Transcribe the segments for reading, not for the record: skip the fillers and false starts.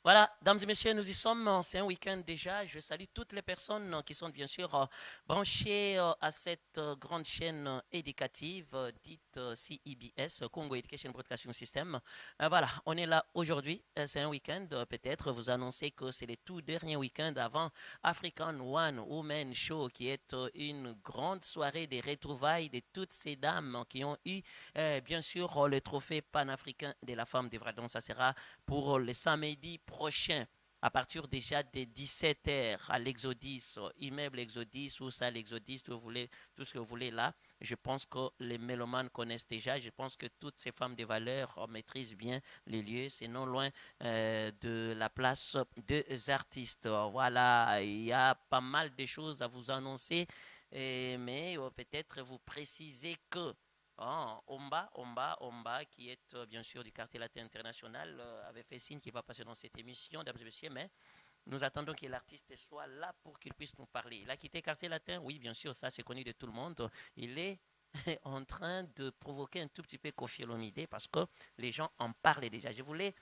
Voilà, dames et messieurs, nous y sommes. C'est un week-end déjà. Je salue toutes les personnes qui sont bien sûr branchées à cette grande chaîne éducative dite CEBS, Congo Education Broadcasting System. Voilà, on est là aujourd'hui. C'est un week-end. Peut-être vous annoncez que c'est le tout dernier week-end avant African One Woman Show, qui est une grande soirée des retrouvailles de toutes ces dames qui ont eu, bien sûr, le trophée panafricain de la femme des vrais. Donc, ça sera pour le samedi prochain à partir déjà des 17h à l'Exodus, immeuble Exodus ou salle Exodus, tout ce que vous voulez là. Je pense que les mélomanes connaissent déjà. Je pense que toutes ces femmes de valeur maîtrisent bien les lieux. C'est non loin de la place des artistes. Voilà, il y a pas mal de choses à vous annoncer, mais peut-être vous préciser que Omba, qui est bien sûr du quartier latin international, avait fait signe qu'il va passer dans cette émission, dames et messieurs, mais nous attendons que l'artiste soit là pour qu'il puisse nous parler. Il a quitté quartier latin, oui, bien sûr, ça c'est connu de tout le monde. Il est en train de provoquer un tout petit peu Koffi Olomide parce que les gens en parlent déjà. Je voulais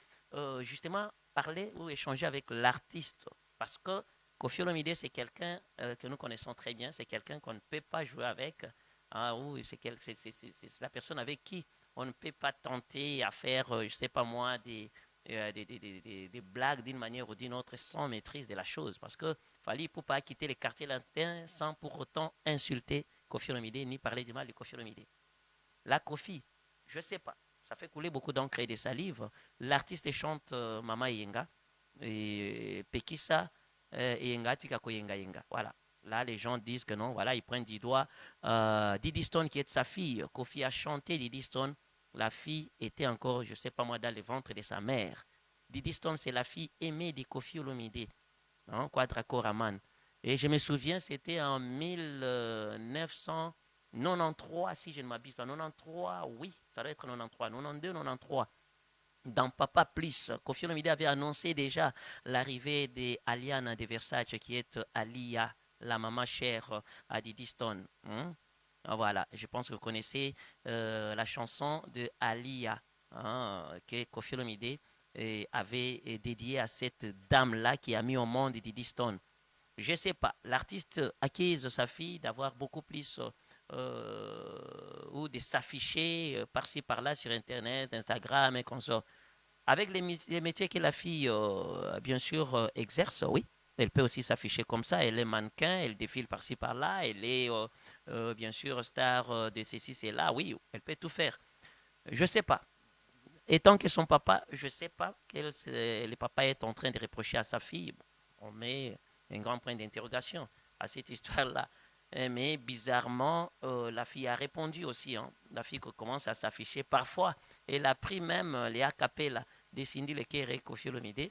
justement parler ou échanger avec l'artiste parce que Koffi Olomide, c'est quelqu'un que nous connaissons très bien, c'est quelqu'un qu'on ne peut pas jouer avec. Ah oui, c'est la personne avec qui on ne peut pas tenter à faire, je ne sais pas moi, des blagues d'une manière ou d'une autre sans maîtrise de la chose. Parce que Fali ne peut pas quitter les quartiers latins sans pour autant insulter Kofi Olomide ni parler du mal de Kofi Olomide. La Kofi, je ne sais pas, ça fait couler beaucoup d'encre et de salive. L'artiste chante Mama Yenga et Pekisa Yenga Tikako Yenga Yenga. Voilà. Là, les gens disent que non, voilà, ils prennent du doigt Didi Stone qui est sa fille. Kofi a chanté Didi Stone. La fille était encore, je ne sais pas moi, dans le ventre de sa mère. Didi Stone, c'est la fille aimée de Kofi Olomide, hein, Quadraco Raman. Et je me souviens, c'était en 1993, si je ne m'abuse pas. 93, oui, ça doit être 93, 92, 93. Dans Papa Plus, Kofi Olomide avait annoncé déjà l'arrivée d'Aliana de Versace, qui est Alia, la maman chère à Didi Stone. Hein. Voilà, je pense que vous connaissez la chanson de Alia, hein, que Kofi Olomide avait dédiée à cette dame-là qui a mis au monde Didi Stone. Je ne sais pas, l'artiste accuse sa fille d'avoir beaucoup plus ou de s'afficher par-ci par-là sur Internet, Instagram et consorts. Avec les métiers que la fille, bien sûr, exerce, oui, elle peut aussi s'afficher comme ça. Elle est mannequin, elle défile par-ci par-là, elle est bien sûr star de ceci, c'est là, oui, elle peut tout faire. Je ne sais pas. Et tant que son papa, je ne sais pas quel le papa est en train de reprocher à sa fille. On met un grand point d'interrogation à cette histoire-là. Mais bizarrement, la fille a répondu aussi. Hein. La fille commence à s'afficher. Parfois, elle a pris même les acapella de Cindy Lekere Kofi Olomide.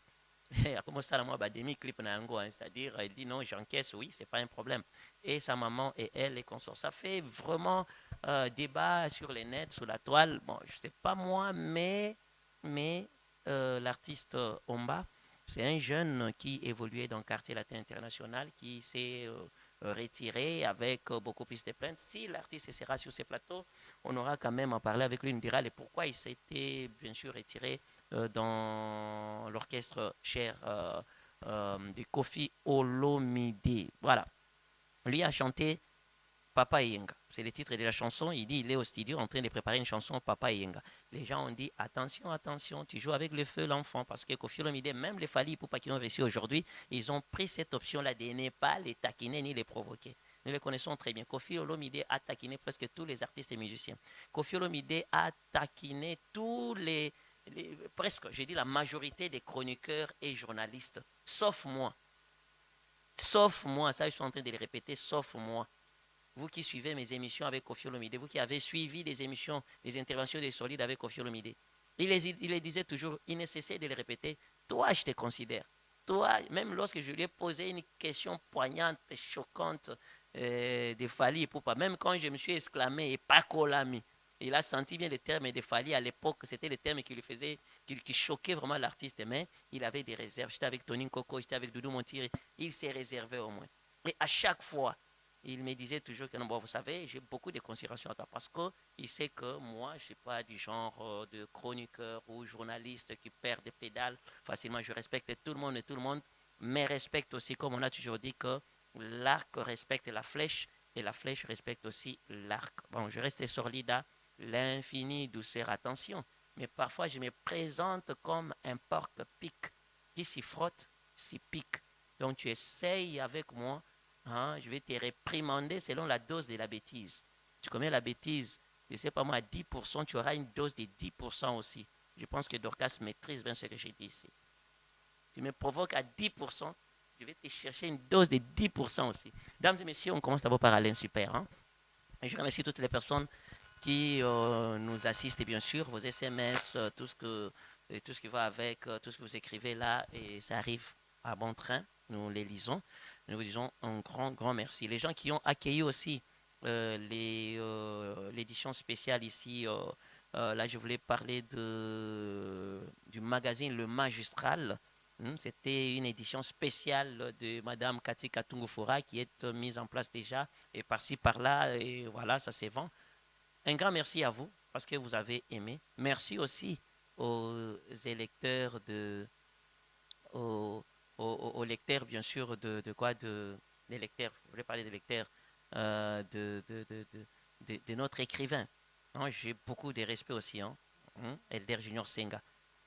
Comme ça, moi, demi-clip nango, c'est-à-dire, elle dit non, j'encaisse, oui, c'est pas un problème. Et sa maman et elle, les consorts. Ça fait vraiment débat sur les nets, sur la toile. Bon, je sais pas moi, mais l'artiste Omba, c'est un jeune qui évoluait dans le quartier latin international, qui s'est retiré avec beaucoup plus de plaintes. Si l'artiste sera sur ces plateaux, on aura quand même à parler avec lui, il nous dira pourquoi il s'était bien sûr retiré dans l'orchestre cher de Kofi Olomide. Voilà. Lui a chanté Papa Yenga. C'est le titre de la chanson. Il dit il est au studio en train de préparer une chanson Papa Yenga. Les gens ont dit attention, attention, tu joues avec le feu l'enfant parce que Kofi Olomide, même les Fali Poupa qui ont réussi aujourd'hui, ils ont pris cette option-là de ne pas les taquiner ni les provoquer. Nous les connaissons très bien. Kofi Olomide a taquiné presque tous les artistes et musiciens. Kofi Olomide a taquiné tous presque, j'ai dit la majorité des chroniqueurs et journalistes, sauf moi. Sauf moi, ça je suis en train de le répéter, sauf moi. Vous qui suivez mes émissions avec Kofi Olomide, vous qui avez suivi des émissions, des interventions des solides avec Kofi Olomide, il les disait toujours, il nécessaire de le répéter, toi je te considère. Toi, même lorsque je lui ai posé une question poignante, choquante de Fali et Poupa, même quand je me suis exclamé et pas Kolami, il a senti bien les termes de Fali à l'époque, c'était les termes qui lui faisaient, qui choquaient vraiment l'artiste, mais il avait des réserves. J'étais avec Tony Coco, j'étais avec Doudou Montiri, il s'est réservé au moins. Et à chaque fois, il me disait toujours que, non, bon, vous savez, j'ai beaucoup de considération à toi parce qu'il sait que moi, je ne suis pas du genre de chroniqueur ou journaliste qui perd des pédales facilement. Je respecte tout le monde et tout le monde me respecte aussi, comme on a toujours dit que l'arc respecte la flèche et la flèche respecte aussi l'arc. Bon, je reste solide à l'infini douceur, attention. Mais parfois, je me présente comme un porc-pic qui s'y frotte, s'y pique. Donc, tu essayes avec moi, hein, je vais te réprimander selon la dose de la bêtise. Tu commets la bêtise, je ne sais pas moi, à 10%, tu auras une dose de 10% aussi. Je pense que Dorcas maîtrise bien ce que j'ai dit ici. Tu me provoques à 10%, je vais te chercher une dose de 10% aussi. Mesdames et messieurs, on commence d'abord par Alain Super. Hein. Et je remercie toutes les personnes qui nous assistent, et bien sûr, vos SMS, tout ce qui va avec, tout ce que vous écrivez là, et ça arrive à bon train. Nous les lisons. Nous vous disons un grand, grand merci. Les gens qui ont accueilli aussi l'édition spéciale ici, là, je voulais parler du magazine Le Magistral. C'était une édition spéciale de Madame Cathy Katungufura qui est mise en place déjà, et par-ci, par-là, et voilà, ça se vend. Un grand merci à vous parce que vous avez aimé. Merci aussi aux électeurs aux lecteurs, bien sûr, des lecteurs, je voulais parler des lecteurs, de notre écrivain. Hein, j'ai beaucoup de respect aussi, hein, Elder Junior Senga.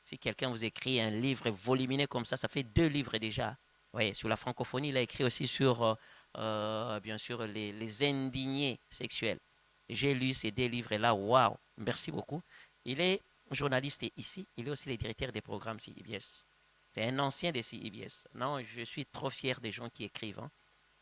Si quelqu'un vous écrit un livre volumineux comme ça fait 2 livres déjà. Oui, sur la francophonie, il a écrit aussi sur, bien sûr, les indignés sexuels. J'ai lu ces 2 livres-là, waouh, merci beaucoup. Il est journaliste ici, il est aussi le directeur des programmes CIBS. C'est un ancien de CIBS. Non, je suis trop fier des gens qui écrivent. Hein.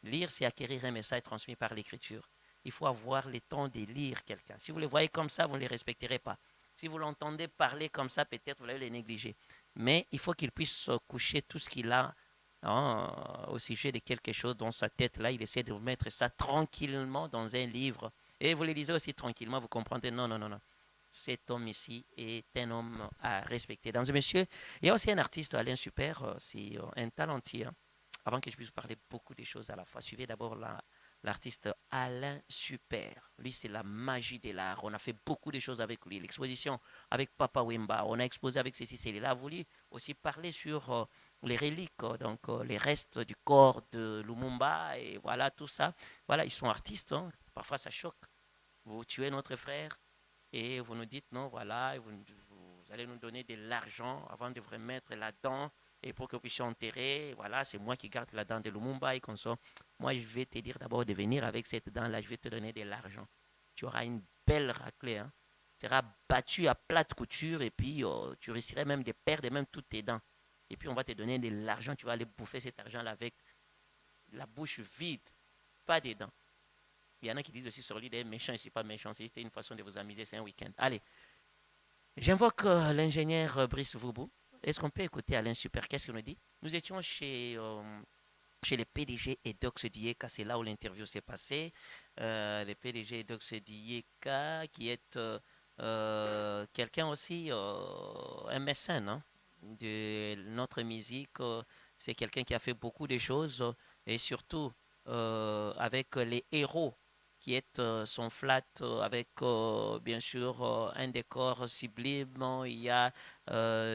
Lire, c'est acquérir un message transmis par l'écriture. Il faut avoir le temps de lire quelqu'un. Si vous le voyez comme ça, vous ne les respecterez pas. Si vous l'entendez parler comme ça, peut-être vous allez les négliger. Mais il faut qu'il puisse coucher tout ce qu'il a, hein, au sujet de quelque chose dans sa tête. Là, il essaie de vous mettre ça tranquillement dans un livre. Et vous le lisez aussi tranquillement, vous comprendrez, non, non, non, non. Cet homme ici est un homme à respecter. Mesdames et messieurs, il y a aussi un artiste, Alain Super, c'est un talentier. Hein. Avant que je puisse vous parler beaucoup de choses à la fois, suivez d'abord l'artiste Alain Super. Lui, c'est la magie de l'art. On a fait beaucoup de choses avec lui. L'exposition avec Papa Wemba, on a exposé avec ceci, c'est. Il a voulu aussi parler sur les reliques, donc les restes du corps de Lumumba, et voilà, tout ça. Voilà, ils sont artistes. Hein. Parfois, ça choque. Vous tuez notre frère et vous nous dites non, voilà, vous allez nous donner de l'argent avant de vous remettre là-dedans et pour que vous puissiez enterrer. Voilà, c'est moi qui garde la dent de Lumumba et qu'on sort. Moi, je vais te dire d'abord de venir avec cette dent-là, je vais te donner de l'argent. Tu auras une belle raclée. Hein. Tu seras battu à plate couture et puis tu risquerais même de perdre même toutes tes dents. Et puis on va te donner de l'argent, tu vas aller bouffer cet argent-là avec la bouche vide, pas de dents. Il y en a qui disent aussi sur l'idée méchant, ici pas méchant, c'était une façon de vous amuser, c'est un week-end. Allez, j'invoque l'ingénieur Brice Voubou. Est-ce qu'on peut écouter Alain Super? Qu'est-ce qu'il nous dit? Nous étions chez le PDG Edox Dieka, c'est là où l'interview s'est passée. Le PDG Edox Dieka, qui est quelqu'un aussi, un mécène, hein, de notre musique. C'est quelqu'un qui a fait beaucoup de choses et surtout avec les héros qui est son flat avec bien sûr un décor sublime. Il y a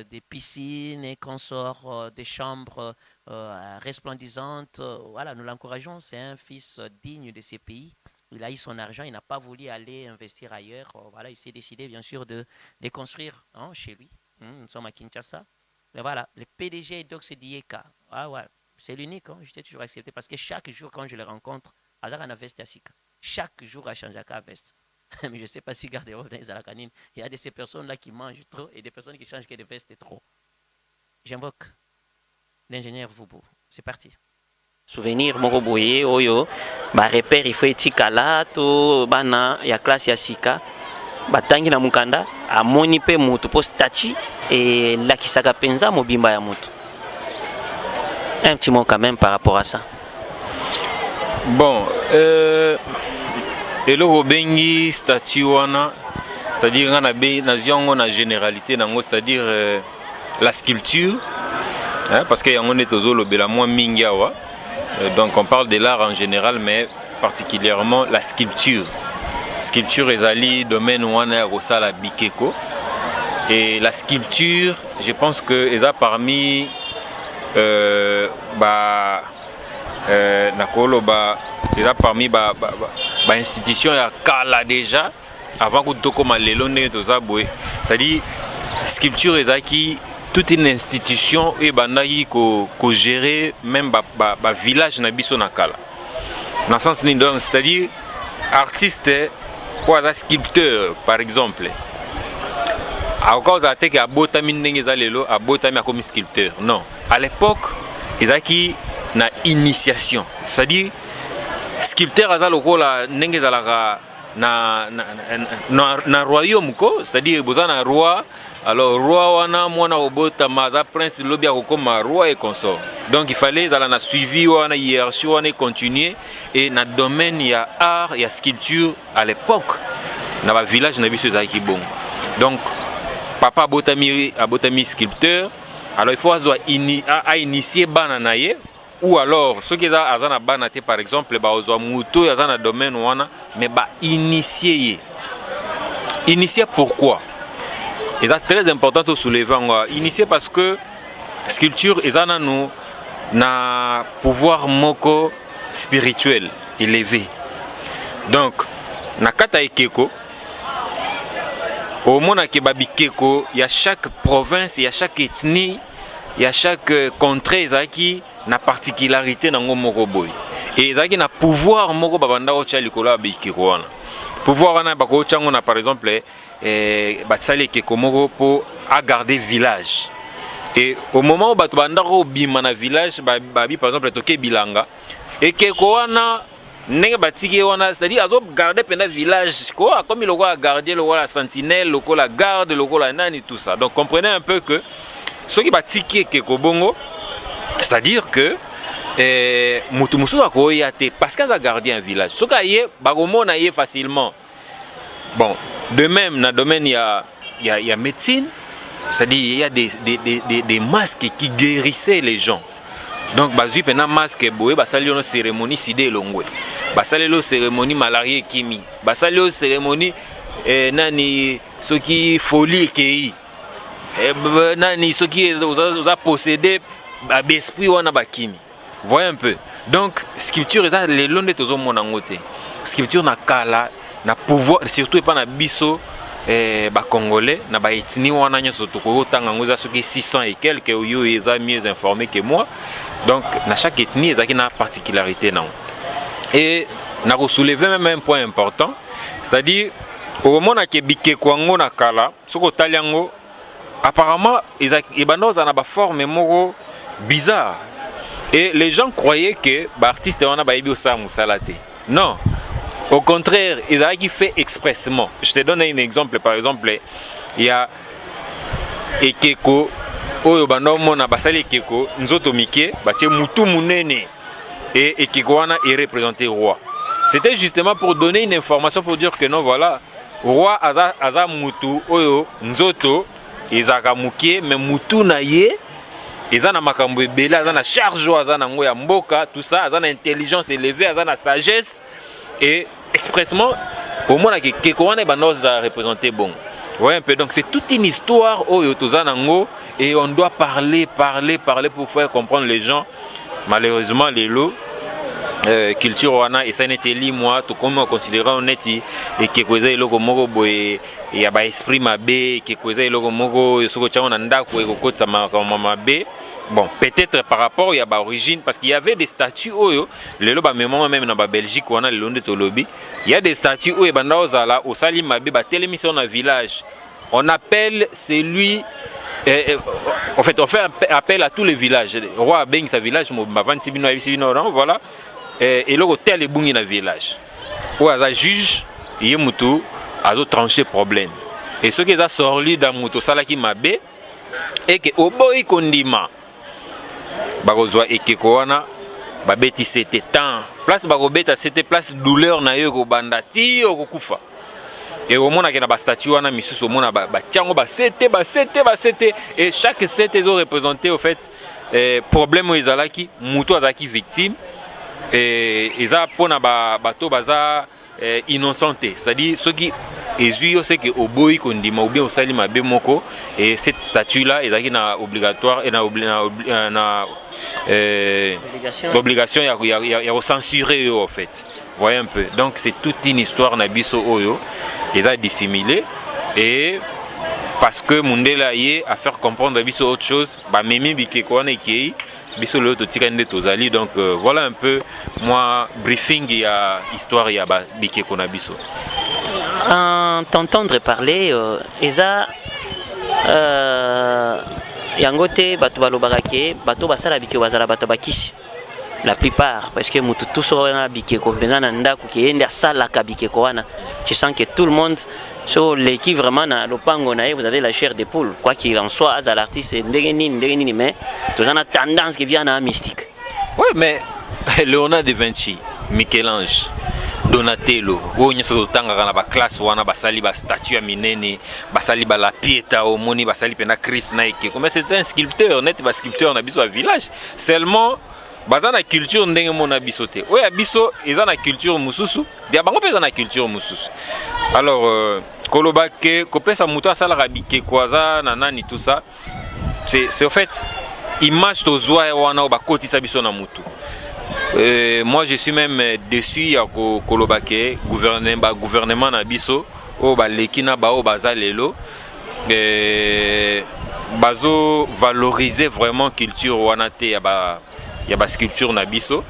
des piscines et consorts, des chambres resplendissantes. Voilà, nous l'encourageons. C'est un fils digne de ces pays. Il a eu son argent, il n'a pas voulu aller investir ailleurs. Voilà, il s'est décidé bien sûr de construire, hein, chez lui. Nous sommes à Kinshasa. Mais voilà, le PDG Dox Dieka. Ah ouais, c'est l'unique. Hein, j'étais toujours accepté parce que chaque jour quand je le rencontre, Azara na veste Asika. Chaque jour à Chanjaka veste. Mais je ne sais pas si Gardero dans les Alakanines, il y a de ces personnes-là qui mangent trop et des personnes qui changent que des vestes trop. J'invoque l'ingénieur Voubou. C'est parti. Souvenir moko boye oyo ba repère il faut etikala to bana ya classe ya sika batangi na mukanda amoni pe mutu po statut et lakisaka penza mobimba ya mutu. Un petit mot quand même par rapport à ça. Bon, eloko bengi statut wana, c'est-à-dire on a na généralité nango, c'est-à-dire la sculpture, hein, parce que yango netozolo bela moins mingi awa. Donc on parle de l'art en général, mais particulièrement la sculpture. Sculpture ezali domaine wana ya kosala bikeko. Et la sculpture, je pense que eza parmi nakolo eza parmi institution ya kala déjà avant que tokoma lelo ndenge toza boye. C'est-à-dire sculpture ezaki toute une institution et bandaki ko gérer même ba village na biso na kala. Dans sens ni donc c'est-à-dire artiste ou un sculpteur par exemple. À cause à que abotami ndenge ezalelo abotami comme sculpteur. Non, à l'époque ezaki na initiation. C'est-à-dire sculpteur azalokola ndenge ezalaka na royaume ko, c'est-à-dire bozana roi. Alors roi wana mwana obota maza prince lobia kokoma roi et consort. Donc il fallait zala na suivi wana hiérarchie wana continuer et na domaine ya art ya sculpture à l'époque na ba village na biso ezaki bon. Donc papa abotami sculpteur, alors il faut initier bana na ye ou alors ceux qui azana bana te par exemple ba ozwa muto azana domaine wana mais ba initier. Initier pourquoi? Et c'est très important de soulever. Initié parce que sculpture est un pouvoir moko spirituel élevé. Donc, na kata ekeko, au monde qui babi keko, il y a chaque province, il y a chaque ethnie, il y a chaque contrée qui na particularité dans moko boy. Et il na pouvoir moko babanda ocha likola babi keko wana. Pouvoir wana bako ocha ngona par exemple batsali kekomoko pour garder village. Et au moment où batu bandako bima na village babi par exemple toke bilanga et keko wana ndenge batiki wana c'est-à-dire azo garder pendant village ko comme il a garder la sentinelle la garde la nani tout ça. Donc comprenez un peu que ceux qui batiki keko bongo c'est-à-dire que mutu musu ko yate parce qu'ils a gardé un village. Ce kaye bagomo na ye facilement. Bon, de même, dans le domaine, il y a médecine, c'est-à-dire il y a des masques qui guérissaient les gens. Donc, il y a un masque qui est une cérémonie sidé longwe. Il y a une cérémonie malaria kimi. Il y a une cérémonie ce qui folie qui ce qui est possédé l'esprit ou kimi. Voyez un peu. Donc, sculpture, c'est les longs de tous mon angoté. Sculpture na kala. Na pouvoir surtout pas na biso congolais na ba ethnie wana nyoso toko tanga ngoza soki 600 et quelques yo eza mieux informés que moi. Donc na chaque ethnie ezaki na particularité non. Et na ko soulever même un point important, c'est-à-dire au moment na kebike kwango na kala soko taliango apparemment ezaki ebanoza na ba forme moko bizarre. Et les gens croyaient que ba artiste wana ba yebi osa musalate. Non. Au contraire, ils ont fait expressement. Je te donne un exemple. Par exemple, il y a Ekeko, Oyo Banomo na basali Ekeko, Nzoto Mike, Bache Mutu Munene, et Ekeko wana est représenté roi. C'était justement pour donner une information pour dire que non, voilà, roi Aza Mutu, Oyo, Nzoto, Ezaka Muke, mais Mutu na ye, Ezana Makambo Bela, Azana charge, Azana Ngoya Mboka, tout ça, Azana intelligence élevée, Azana sagesse. Et expressement, au moins que Kekouane Banos a représenté bon. Ouais, un peu. Donc c'est toute une histoire au Yotozanango et on doit parler pour faire comprendre les gens. Malheureusement, les lots, culture wana et ça n'était li moi tout comme on considère honnête et Kekweza et logo moko boy il y a ba esprit mabe Kekweza et logo moko soko tcha on anda ko ekokotsa mabe. Bon, peut-être par rapport à l'origine, parce qu'il y avait des statues où, le loba même dans la Belgique, on a le long de Tolobi, il y a des statues où, au Salim Mabé, télémission dans le village. On appelle celui, en fait, on fait appel à tous les villages. Le roi Beng, sa village, voilà, et là, tel est bon dans le village. Où il y a un juge, il y a un tranché problème. Et ce qui est sorti dans le Salaki Mabé, et que au boy kondima bakozwa ekeko wana babeti c'était temps place bakobeta c'était place douleur na yo ko banda ti okufa et au mona ke na ba statue wana misusu mona ba tiango ba c'était et chaque set est représenté au fait problème ezalaki muto azaki victime eza pona bato baza innocenté, c'est-à-dire ceux qui ezui c'est que oboyi kondima ou bien osali mabe moko, et cette statue là ezaki na obligatoire et na obligation ya censurer en fait. Voyez un peu. Donc c'est toute une histoire na biso oyo eza dissimulé, et parce que Mundela y a faire comprendre biso autre chose, ba memi bikeko wana ikei biso le totikande tozali. Donc voilà un peu moi briefing ya histoire ya ba bikeko na biso. En t'entendre parler, eza yango te bato balobaka ke bato basala bikeko bazala bato bakisi la plupart, parce que mutu tous wana bikeko penza na ndako ke ende asalaka bikeko wana, tu sens que tout le monde sur l'équipe vraiment na lopango na vous avez la chair de poule, quoi qu'il en soit, à l'artiste ndenge mais tous en a tendance qui vient à mystique. Oui, mais Léonard da Vinci, Michel-Ange, Donatello, oyo nyonso totangaka na baklasse wana basali bastatue ya minene, basali la Pietà omoni, basali pena Christ na ekeko, mais c'est un sculpteur net, basculpteur na biso ya village seulement. Baza na culture ndenge mona biso te. Oya biso eza na culture mususu, bia bango pe eza na culture mususu. Alors koloba ke kopesa muto asala rabike kwaza na nani tout ça, c'est en fait image to zwa wana o bakotisa biso na mutu. Moi je suis même déçu ya koloba ke gouvernement na biso o baleki na ba o baza lelo bazo valoriser vraiment culture wana te ya ba sculpture na biso.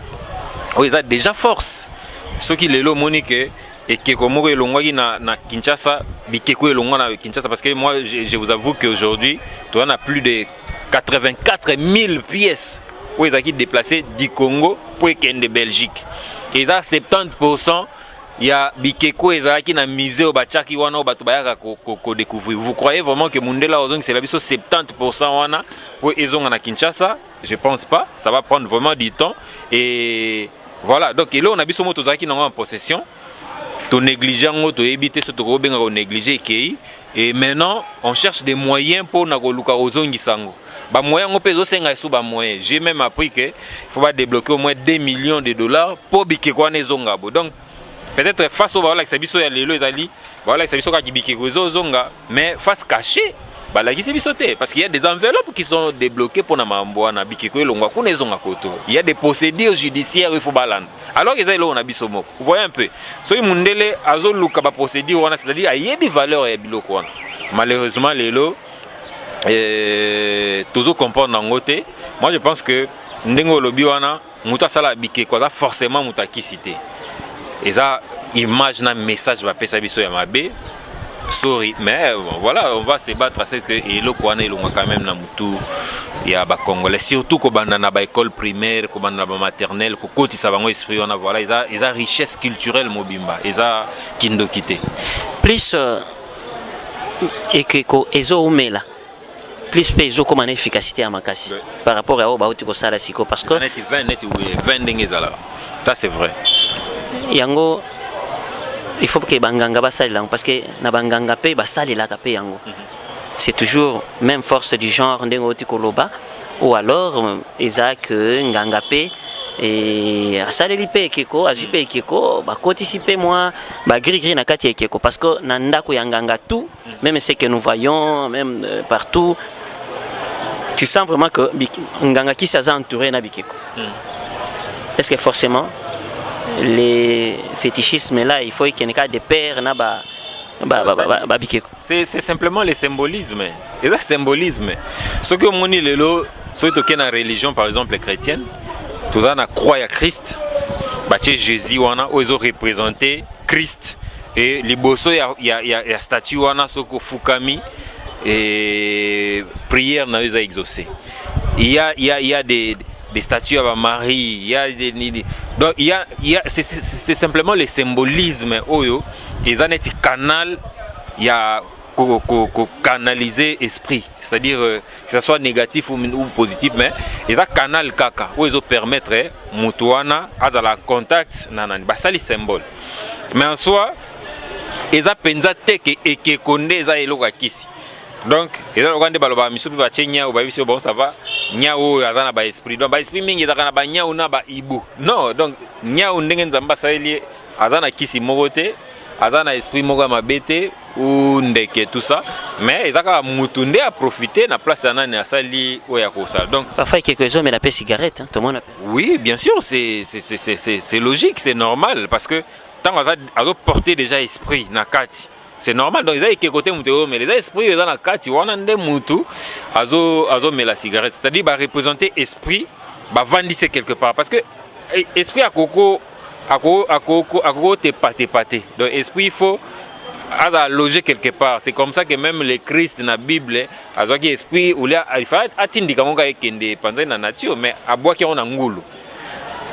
Ils ont déjà force. Ceux qui lelo monique et qui comme elongwaki na Kinshasa, bikeko elongwa na Kinshasa, parce que moi je vous avoue qu'aujourd'hui, tu en as plus de 84 000 pièces où ils ont déplacé du Congo pour de Belgique. Et ça 70% il y a bikeko ezaki na musée obachaki wana bato bayaka ko découvrir. Vous croyez vraiment que Mundela ozong c'est la biso 70% wana pour ezonga na Kinshasa? Je pense pas, ça va prendre vraiment du temps. Et voilà, donc là on a biso moto zaki en possession. To négliger to éviter ce to benga ko négliger kei, et maintenant on cherche des moyens pour na ko luka ozongi sango. Ba moyen ngo pezo senga sous ba moyen. J'ai même appris que il faut pas débloquer au moins 2 millions de dollars pour bikeko na zonga bo. Donc peut-être face au voilà que c'est biso ya lelo ezali voilà c'est biso ka bikeko zonga, mais face cachée bah qui c'est bisoté parce qu'il y a des enveloppes qui sont débloquées pour na mambo na bikeko elongwa kuna ezonga koto. Il y a des procédures judiciaires il faut balanda. Alors qu'ils ont na biso moko. Vous voyez un peu. So Mundele azo luka ba procédure wana, c'est-à-dire ayebi valeur ya biloko wana. Malheureusement lelo tozo comprendre nango te. Moi je pense que ndengo lobi wana muta sala bikeko za forcément muta kisité. Et ça, image un message va passer biso ya mabe. Sorry, mais voilà, on va se battre à ce que elo kwana elonga quand même na mutu ya ba congolais, surtout ko banda na ba école primaire, ko banda na ba maternelle, ko koti sa bango esprit on a voilà, ils a richesse culturelle mobimba, ils a kindo kité. Plus ekeko ezo umela. Plus peso comme une efficacité à makasi par rapport à oba uti ko sala siko parce que net 20 ndengezala. Ça c'est vrai. Yango il faut que banganga basali parce que na banganga pe basali la kapé yango c'est toujours même force du genre ndengo ti koloba ou alors Isaac nganga pe et asali lipe keko ajipe keko ba kotisipe moi ba gris na kati keko parce que na ndako yanganga tout même ce que nous voyons même partout tu sens vraiment que nganga qui s'est entouré na bikeko est-ce que forcément les fétichismes là, il faut qu'il y ait des pères na c'est simplement le symbolisme. Et le symbolisme. Ce que mon lelo, ce que dans la religion par exemple chrétienne, tout ça na croix à Christ, bâti Jésus wana ils ont représenté Christ et les bosso il y a statue wana soko fukami et prière na ils a exaucé. Il y a des statues à Marie, il y a des donc c'est simplement le symbolisme oyo et ça n'est canal il y a canaliser esprit, c'est-à-dire que ce soit négatif ou positif, mais ils ont canal kaka où ils ont permettre mutuana azala contact nanani bah ça les symboles mais en soi ils ont pensa teke et que konde za eloko kisi. Donc, ils ont regardé baloba miso ba chenya ou ba biso bon ça va. nyao azana ba esprit donc ba esprit mingi ezaka na ba nyao na ba ibu non donc nyao ndenge nzamba saeli azana kisi mogote azana esprit moga mabete ou ndeke tout ça mais ezaka mutunde a profiter na place anani asali oya ko ça donc parfois quelques hommes la paix cigarette hein, tout le monde appelle. Oui bien sûr c'est logique c'est normal parce que tant azo porter déjà esprit na kati c'est normal donc ils ont côté muto mais les esprits ils ont la kati wana nde mutu azo met la cigarette c'est-à-dire ba représenter esprit ba vandise quelque part parce que esprit à coco te pâté donc esprit il faut loger quelque part c'est comme ça que même les Christ na Bible azo qui esprit ou là il faut atindika monga ekende panza na nature mais aboa qui on ngulu.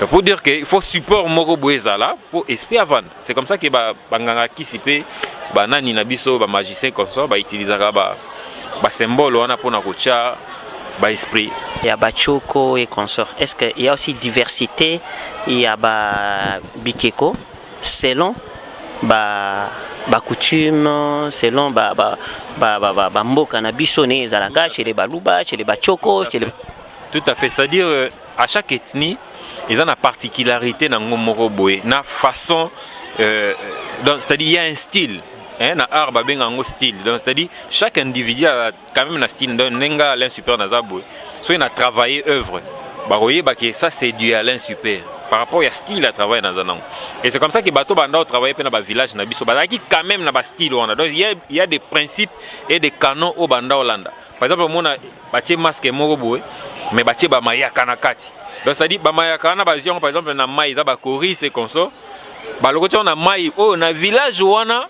Pour dire qu'il faut support moko boezala pour esprit avant. C'est comme ça que banganga kisipe banani na biso ba magicien comme ça ba utilisera ba symbole wana pona kocha ba esprit. Il y a ba choko et consort. Est-ce qu'il y a aussi diversité il y a ba bikeko selon ba coutume selon ba mboka na biso ne ezalaka chez les baluba chez les bachoko chez les... Tout à fait, c'est-à-dire à chaque ethnie ils ont une particularité dans le boy, na façon donc c'est-à-dire il y a un style hein na art ba benga ngo style donc c'est-à-dire chaque individu a quand même un style donc nenga l'un super na zaboy so il a travaillé œuvre ba royer ba que ça c'est dû à l'un super par rapport à style à travailler dans un an et c'est comme ça que bateau banda travailler pe na ba village na biso ba qui quand même na ba style on a donc il y a des principes et des canons au banda Hollande par exemple mon a batie masque moko boy mais batie ba mayaka na kati. Donc ça dit bamayaka na bazion par exemple na mai za ba chorus et comme ça ba lokoti on a mai oh na village wana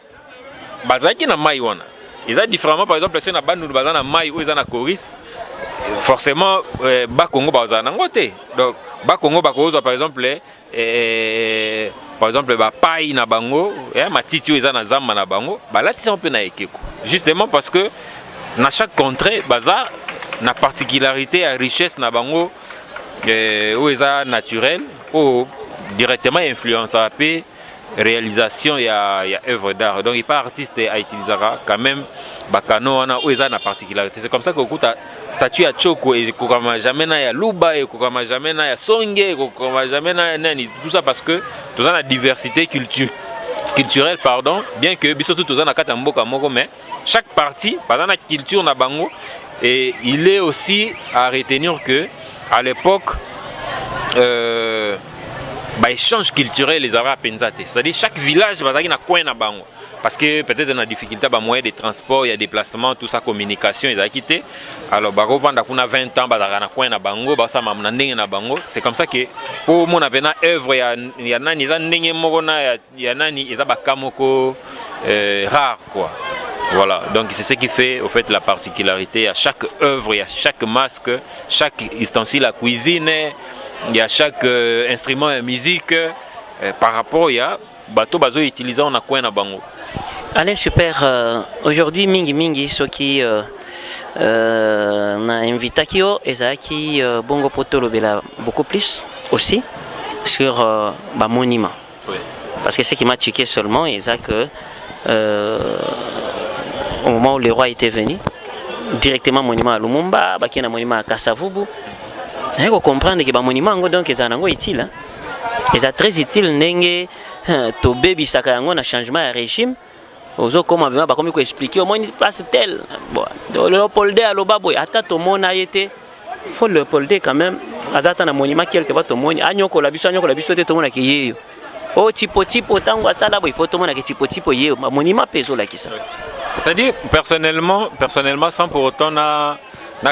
bazaki na mai wana ils a différemment par exemple si na bandu bazana mai ou ils na chorus forcément ba Congo bazana ngote donc ba Congo ba kozo par exemple ba pai na bango matiti ils na zamba na bango ba lati on peut na ekeko justement parce que na chaque contrée bazar na particularité à richesse na bango où est naturel ou directement influence à paix réalisation il y a œuvre d'art donc il pas artiste à utiliser quand même bakano wana où est na particularité c'est comme ça que okuta statue à choko et kokama jamais na ya luba et kokama jamais na ya songe kokama jamais na nani tout ça parce que tout ça la diversité culturelle pardon bien que biso tout ça na kata mboka moko mais chaque partie par la culture na bango et il est aussi à retenir que à l'époque, échange culturel les Arabes pensaient. C'est-à-dire chaque village va avoir un coin à bango. Parce que peut-être on a difficulté à moyen de transport, il y a déplacement, tout ça, communication, ils ont quitté. Alors, bah, revendre qu'on a 20 ans, bah, on a coin à bango, bah, ça m'a amené à bango. C'est comme ça que pour mon appel œuvre, il y a nani, il y a nani, ils ont kamoko rare quoi. Voilà, donc c'est ce qui fait au fait la particularité à chaque œuvre, il y a chaque masque, chaque ustensile à cuisine, il y a chaque instrument de musique par rapport il y a bateau bazo utilisé on a quoi na bango. Allez super aujourd'hui mingi ceux qui na invité kio ezaki bongo potolo bela beaucoup plus aussi sur ba monument. Oui. Parce que ce qui m'a choqué seulement c'est que au moment où le roi était venu, directement monument à Lumumba, il y a un monument à Kasavubu. Il faut comprendre que le monument est utile. C'est très utile. Il to baby sakayango na changement de régime. Ozo comme on expliquer au moins une place telle. Bon, le Léopold à l'Obaboy, attends ton monde a été. Faut le Léopold quand même. Azata na monument quelque part ton monde. Anyoko la biso te ton monde qui est. Oh tipo tango asala boy faut ton monde qui tipo yé. Monument peso la qui ça. C'est-à-dire, personnellement, sans pour autant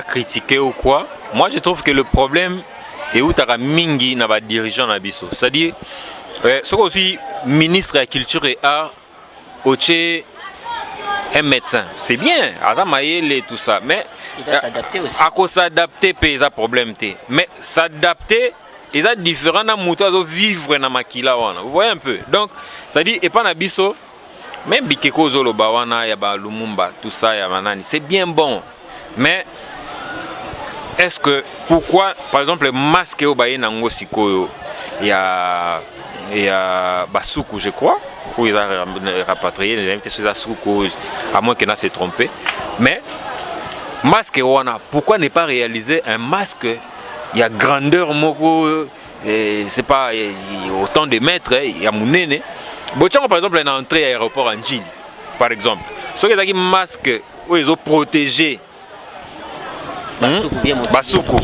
critiquer ou quoi, moi je trouve que le problème est où tu as mingi na ba dirigeant na biso. C'est-à-dire, ce aussi ministre de la culture et art, oche un médecin, c'est bien, et tout ça, mais il va s'adapter aussi. À cause s'adapter, c'est un problème. Mais s'adapter, il y a différents moutons de vivre dans makila. Vous voyez un peu. Donc, c'est-à-dire, et pas na biso. Même Bikeko Zolo Bawana, Yaba Lumumba, tout ça, Yamanani, c'est bien bon. Mais est-ce que, pourquoi, par exemple, le masque au Baye Nango Sikoyo, il y a Basuku, je crois, où ils ont rapatrié, les invités sur Basuku, à moins qu'il n'a s'est trompé. Mais masque wana, pourquoi ne pas réaliser un masque, il y a grandeur moko, c'est pas autant de mètres, il y a mounene. Bochang par exemple, une entrée à l'aéroport en Chine, par exemple. Ceux qui ont un masque, où ils ont protégé. Basoukou.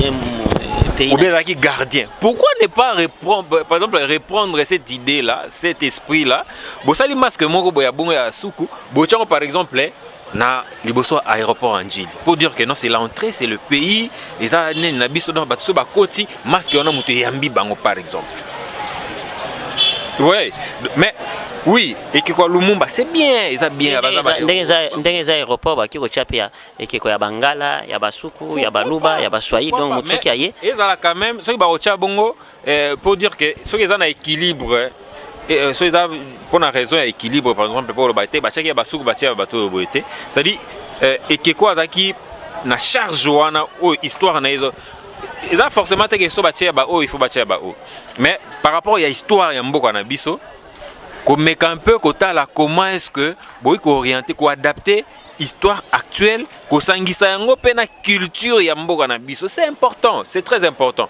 Ou bien qui gardien. Pourquoi ne pas reprendre, par exemple, reprendre cette idée-là, cet esprit-là? Bossali masque moko boya bongo ya soukou. Bochang par exemple, na liboso aéroport en Chine. Pour dire que non, c'est l'entrée, c'est le pays. Et ça, na biso dans batso bakoti masque on a mutu yambi bango par exemple. Ouais, mais oui, et que quoi Lumumba c'est bien, ils a bien. Ndenge aéroport ba kiko chapia et que quoi ya Bangala, ya Basuku, ya Baluba, ya Baswahili donc mutsoki aye. Et ça quand même, ceux qui ba ocha bongo pour dire que ceux qui ont un équilibre et ceux qui pour une raison équilibre par exemple pour le baité, ba chaki ya Basuku ba chaki ya bato boité. C'est-à-dire et que quoi qui na charge wana o histoire na izo. Il a forcément que so batia ba o il faut batia ba o. Mais par rapport à l'histoire ya mboka na biso, comme un peu kotala comment est-ce que boy ko orienter ko adapter histoire actuelle ko sangisa yango pe na culture ya mboka na biso, c'est important, c'est très important.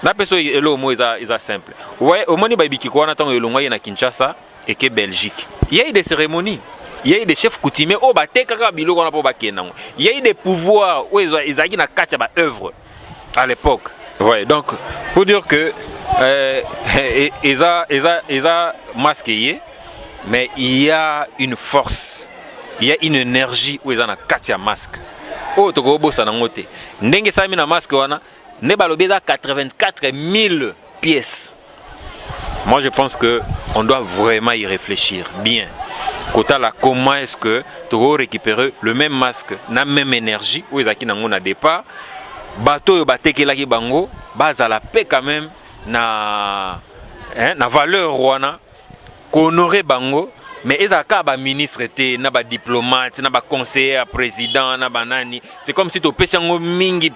Na peso elo mo isa simple. Ouais, au moni ba biki ko na tango elongwa na Kinshasa et que Belgique. Il y a eu des cérémonies. Il y a eu des chefs coutumiers au baté kaka biloko na po bakenango. Il y a eu des pouvoirs où ils ont na katia ba œuvre à l'époque. Ouais, donc pour dire que ils ont masqué, mais il y a une force, il y a une énergie où ils ont un katia masque. Oh, tu vois, ça n'a pas été. N'engue ça mina masque wana, ne balobeza 84 000 pièces. Moi, je pense que on doit vraiment y réfléchir bien. Comment est-ce que tu vas récupérer le même masque, la même énergie où ils ont un départ. Bateau batekelaki bango baza la paix quand même na valeur wana honorer bango mais ezaka ba ministre té na ba diplomate na ba conseiller président na banani c'est comme si to pesango mingi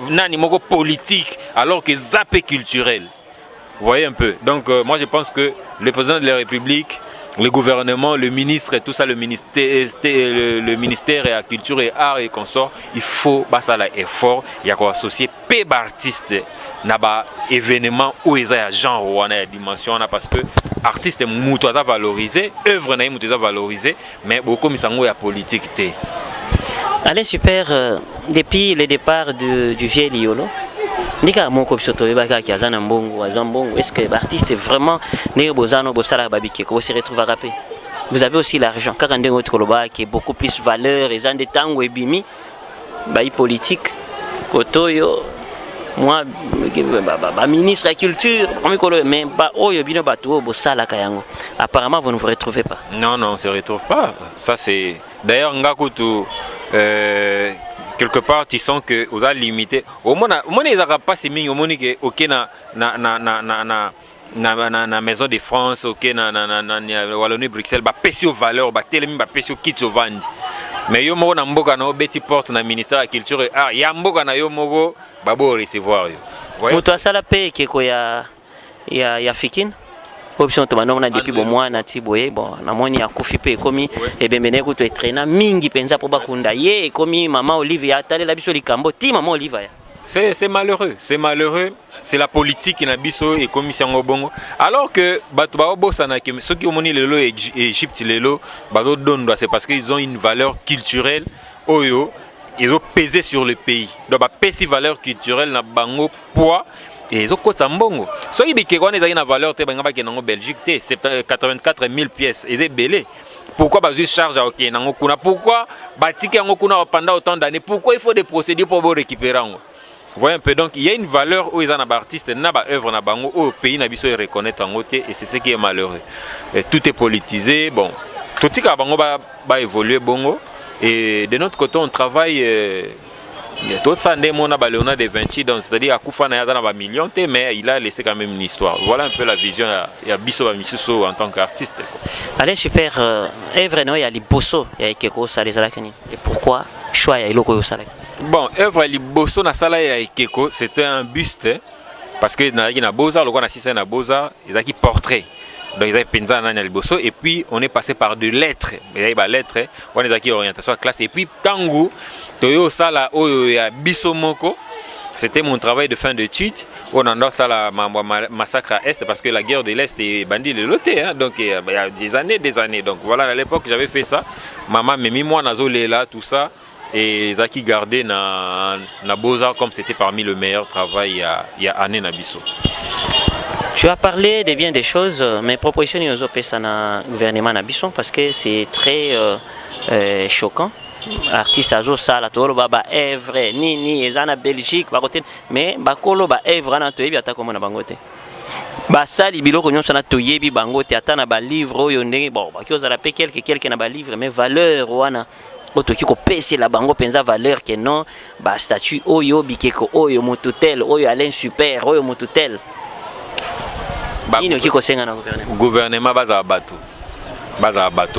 nani moko politique alors que zappé culturel. Vous voyez un peu. Donc moi je pense que le président de la République, le gouvernement, le ministre et tout ça, le ministère et la culture et art et consort, il faut ça l'effort, il y a quoi associer peu d'artistes na ba événement où ils ont genre ou na dimension parce que artiste mutoza valorisé, œuvre na mutoza valorisé, mais beaucoup misango ya politique té. Allez super depuis le départ du vieil Liolo. Nika moko bisoto bebaka ki azana mbongo azambongo est-ce que l'artiste vraiment né bozano bosala babike ko se retrouve à rapper. Vous avez aussi l'argent car ndenge autre koloba qui est beaucoup plus valeur et en des tango ebimi ba politique kotoyo moi ba ministre de la culture mais ba oyo bino bato bosala kayango apparemment vous ne vous retrouvez pas. Non on se retrouve pas, ça c'est d'ailleurs ngakutu quelque part tu sens que vous avez limité au moins ils n'ont pas si mis au moins que ok na maison de France ok na Wallonie Bruxelles ba pesio valeur ba telemi ba pesio kitso vandi mais yo moko na mboka na beti porte na ministère de la culture et art ya mboka na yo moko babo recevoir yo moto asala pe keko ya fikin option to banona depuis bon mois na tiboye bon na moni ya kofi pe komi e bembene ko to etrena mingi penza po bakunda ye komi mama Olivia atale la biso likambo ti mama Olivia c'est malheureux, c'est la politique na biso et commission ngobongo alors que bato ba bosana ke ceux qui ont moni lelo Égypte lelo bato dondo c'est parce qu'ils ont une valeur culturelle oyo ils ont pesé sur le pays donc ba pesi valeur culturelle na bango poids et ils ont côté mbongo so ibike kwa neza ina valeur te banga ba kenango Belgique c'est 84 000 pièces et c'est belé. Pourquoi bazu charge à OK nango kuna pourquoi batiki yango kuna pendant autant d'années pourquoi il faut des procédures pour récupérer yango. Vous voyez un peu donc il y a une valeur où ils ont un artiste na ba œuvre na bango au pays na biso reconnaître en côté et c'est ce qui est malheureux. Et tout est politisé bon tout tika bango ba évoluer bongo et de notre côté on travaille tout ça on a Léonard de Vinci donc c'est-à-dire à Koufa na ya ba millions mais il a laissé quand même une histoire. Voilà un peu la vision ya biso ba misuso en tant qu'artiste. Allez super œuvre no ya liboso ya Ekeko Salezala Kani et pourquoi choix ya iloko yo sala. Bon, œuvre liboso na sala ya Ekeko, c'était un buste parce que na Beaux-Arts, le na sisa na Beaux-Arts, ils a qui portrait. Donc ils avaient penza na liboso et puis on est passé par de lettres. Il y a des lettres, on est qui orientation à classe et puis tango toyo sala oyo ya bisomoko. C'était mon travail de fin d'études. On a ça la massacre à Est parce que la guerre de l'Est est bandit le loté. Hein. Donc il y a des années. Donc voilà, à l'époque j'avais fait ça. Maman m'a mis moi nazolé là, tout ça. Et Zaki gardé na Beaux-Arts comme c'était parmi le meilleur travail il y a année Nabiso. Tu as parlé de bien des choses, mais propositions nous ont fait na gouvernement Nabiso parce que c'est très choquant. Artiste azo sala tolo baba evre nini ezana Belgique ba côté mais bakolo ba evre na toyebi ata komona bangote basali biloko nyonso na toyebi bangote ata na ba livre oyo ndenge bon bakioza la pe quelque na ba livre mais valeur wana otoki ko pese la bango penza valeur que non ba statut oyo bikeko oyo mototel oyo Alain Super oyo mototel ino kiko senga na gouvernement baza bato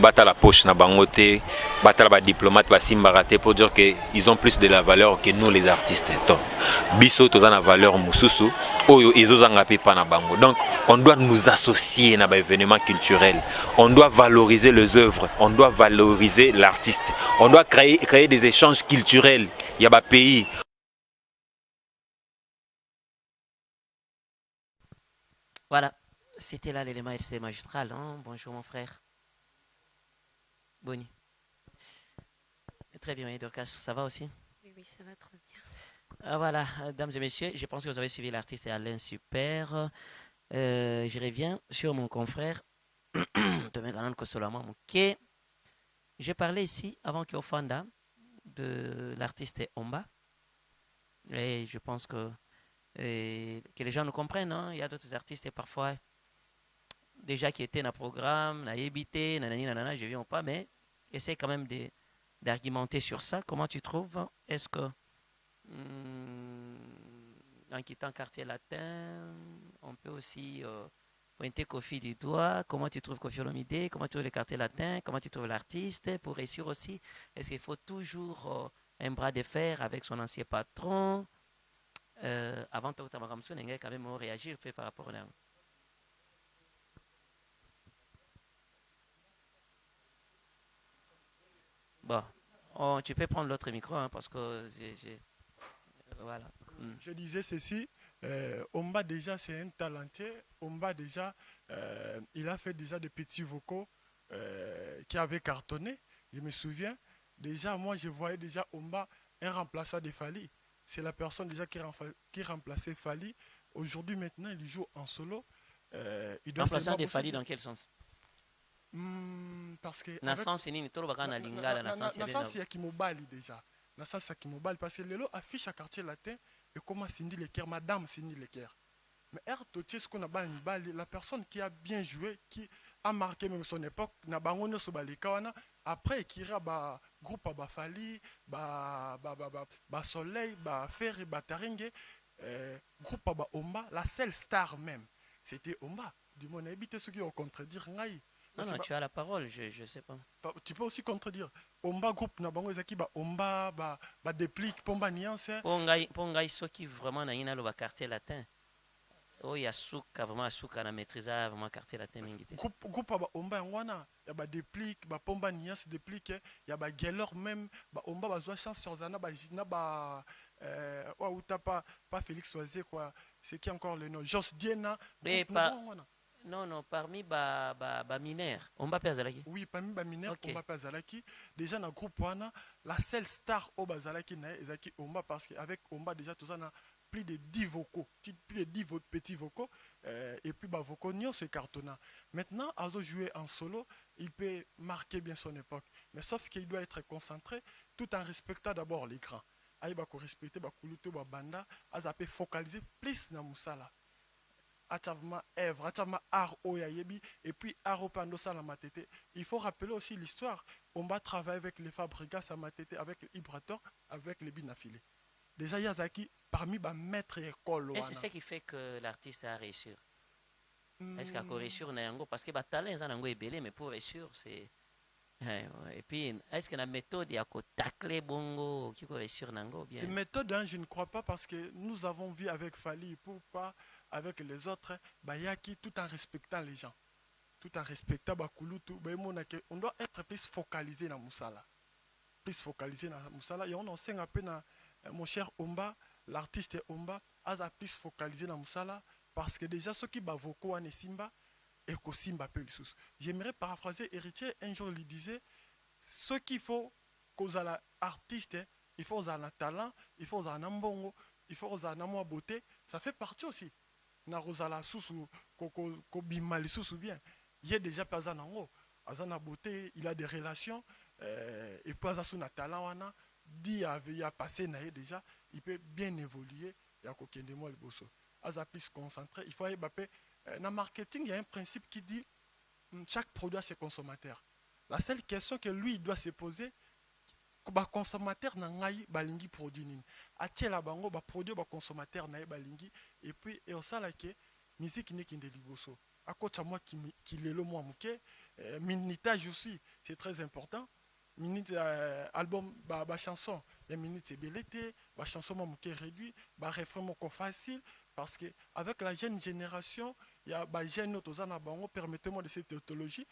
bata la poche na bangote bata la diplomate basimbaraté pour dire que ils ont plus de la valeur que nous les artistes donc biso tozana valeur mususu oyo ezozanga pe pa na bango donc on doit nous associer na ba événements culturels on doit valoriser les œuvres on doit valoriser l'artiste on doit créer des échanges culturels il y a ba pays. Voilà, c'était là l'élément LC magistral, hein? Bonjour mon frère. Bonnie. Très bien, Dorcas, ça va aussi? Oui, ça va très bien. Voilà, mesdames et messieurs, je pense que vous avez suivi l'artiste Alain Super. Je reviens sur mon confrère de Meganan Kosolama Mouké. J'ai parlé ici, avant qu'il Fanda, de l'artiste Omba. Et je pense que les gens nous comprennent. Hein? Il y a d'autres artistes parfois déjà qui étaient dans le programme, na ébité, nanani, nanana, je viens pas, mais essaie quand même d'argumenter sur ça. Comment tu trouves? Est-ce que en quittant Quartier Latin, on peut aussi pointer Kofi du doigt? Comment tu trouves Kofi Olomide? Comment tu trouves le Quartier Latin? Comment tu trouves l'artiste? Pour réussir aussi, est-ce qu'il faut toujours un bras de fer avec son ancien patron? Avant tout, Tamaramson, il y a quand même réagir fait par rapport à bon, tu peux prendre l'autre micro hein, parce que voilà. Je disais ceci, Omba déjà c'est un talentueux, Omba déjà il a fait déjà des petits vocaux qui avaient cartonné, je me souviens, déjà moi je voyais déjà Omba un remplaçant de Fali, c'est la personne déjà qui remplaçait Fali, aujourd'hui maintenant il joue en solo. Remplaçant de Fali dans quel sens? Parce que Nassance nini tolo bakana lingala Nassance Nassance ya kimobali déjà Nassance ya kimobali parce que lelo affiche à Quartier Latin et comment Cindy Leker madame Cindy Leker mais Totier ce qu'on a ban bali la personne qui a bien joué qui a marqué même son époque na bango nyoso balika wana après qui ira ba groupe ba Fali ba Soleil ba Ferry ba Taringue groupe ba Omba la seule star même c'était Omba du mon habité ceux qui ont contredire ngai. Non, tu as la parole, je sais pas. Tu peux aussi contredire. Omba groupe na bango ezaki ba Omba ba déplique pomba nuance. Pongai soki vraiment na ina lo ba Quartier Latin. Oh ya souka vraiment souka na maîtriser vraiment Quartier Latin mingité. Groupe ba Omba ngwana ya ba déplique ba pomba nuance déplique ya ba Geller même ba Omba ba zo chance sur zana ba jina ba ou t'as pas Félix Oisé quoi. C'est qui encore le nom Jos Diena. Non, parmi ba mineurs, Omba Pazalaki. Oui, parmi ba mineurs, okay. Omba Pazalaki. Déjà dans le groupe Wana, la seule star au Bazalaki na ezaki Omba parce qu'avec Omba déjà tout ça na plus de 10 vocaux, plus de 10 petits vocaux et puis ba vocaux nyon se cartonna. Maintenant, Azo jouer en solo, il peut marquer bien son époque, mais sauf qu'il doit être concentré tout en respectant d'abord les grands. Aïba ko respecter ba kuluto ba banda, azapé focaliser plus na musala. Achavma Èvre, Achavma Art Oyayebi, et puis Art Opandosa la Matete. Il faut rappeler aussi l'histoire. On va travailler avec les Fabrikas à Matete, avec Ibrator, avec les Binafilés. Déjà, Yazaki, parmi les maîtres écoles. Et c'est ce qui fait que l'artiste a réussi. Est-ce qu'il a réussi parce que le talent est belé, mais pour réussir, c'est. Et puis, est-ce que la méthode il y a tacler bongo qui réussir nango bien? La méthode, hein, je ne crois pas parce que nous avons vu avec Fali, pour pas avec les autres, Bayaki, tout en respectant les gens. tout en respectant bakulutu on doit être plus focalisé dans musala, plus focalisé dans musala. Et on enseigne un peu na mon cher Omba, l'artiste Omba aza plus focalisé dans musala parce que déjà ceux qui bavoko ane simba et ko simba peu lisusu. J'aimerais paraphraser Héritier, un jour il disait ce qu'il faut kozala artiste, il faut un talent, il faut un mbongo, il faut un beauté, ça fait partie aussi. Na rozala susu ko bimali susu bien. Il est déjà pas en haut. Azana beauté, il a des relations et puis azana suna talent wana dit a passé na déjà, il peut bien évoluer et a kokende mo le bosso. Aza plus concentré, il faut y baper dans marketing, il y a un principe qui dit chaque produit a ses consommateurs. La seule question que lui doit se poser, ba consommateur na ngai balingi produit nini atiela bango ba produit ba consommateur na balingi et puis et au sala ke musique ni kinde liboso akocha moi qui lelo moi muke minitage aussi c'est très important minute album ba chanson les minutes c'est belete ba chanson moi muke réduit ba refrain moko facile parce que avec la jeune génération il y a ba jeune tozana bango permettez-moi de cette théologie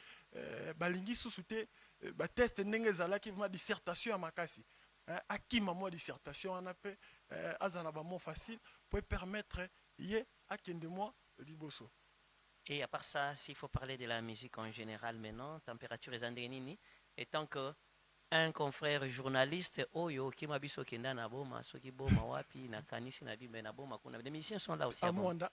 balingi sous-souté ba test ndenge zalaki ma dissertation à makasi akima moi dissertation on appelle azana ba mot facile pour permettre yé akende moi liboso. Et à part ça, s'il faut parler de la musique en général maintenant, température et andénini, et tant que un confrère journaliste oyo qui m'a biso kenda na boma soki boma wapi na kanisi na bimbe na boma kuna les musiciens sont là aussi à Mwanda,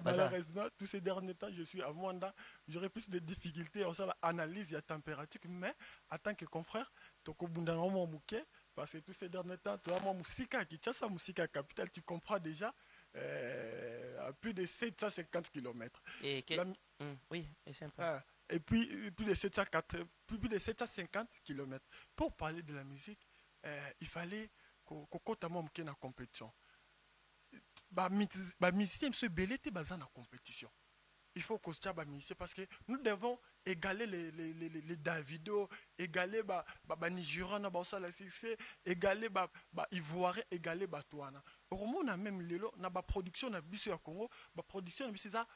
malheureusement tous ces derniers temps je suis à Mwanda, j'aurais plus de difficultés en ça l'analyse et température mais en tant que confrère toko bunda mo muke parce que tous ces derniers temps toi moi musika qui tcha sa musika capitale tu comprends déjà à plus de 750 km. Et oui, c'est sympa. Et puis plus de 750 km. Pour parler de la musique, il fallait qu'on ait une compétition. Les musiciens se belete dans la compétition. Il faut qu'on se tient musicien parce que nous devons égaler les Davido, égaler les Nigérians, égaler les Ivoiriens, égaler les Touana. On a même la production de la Congo, la production de la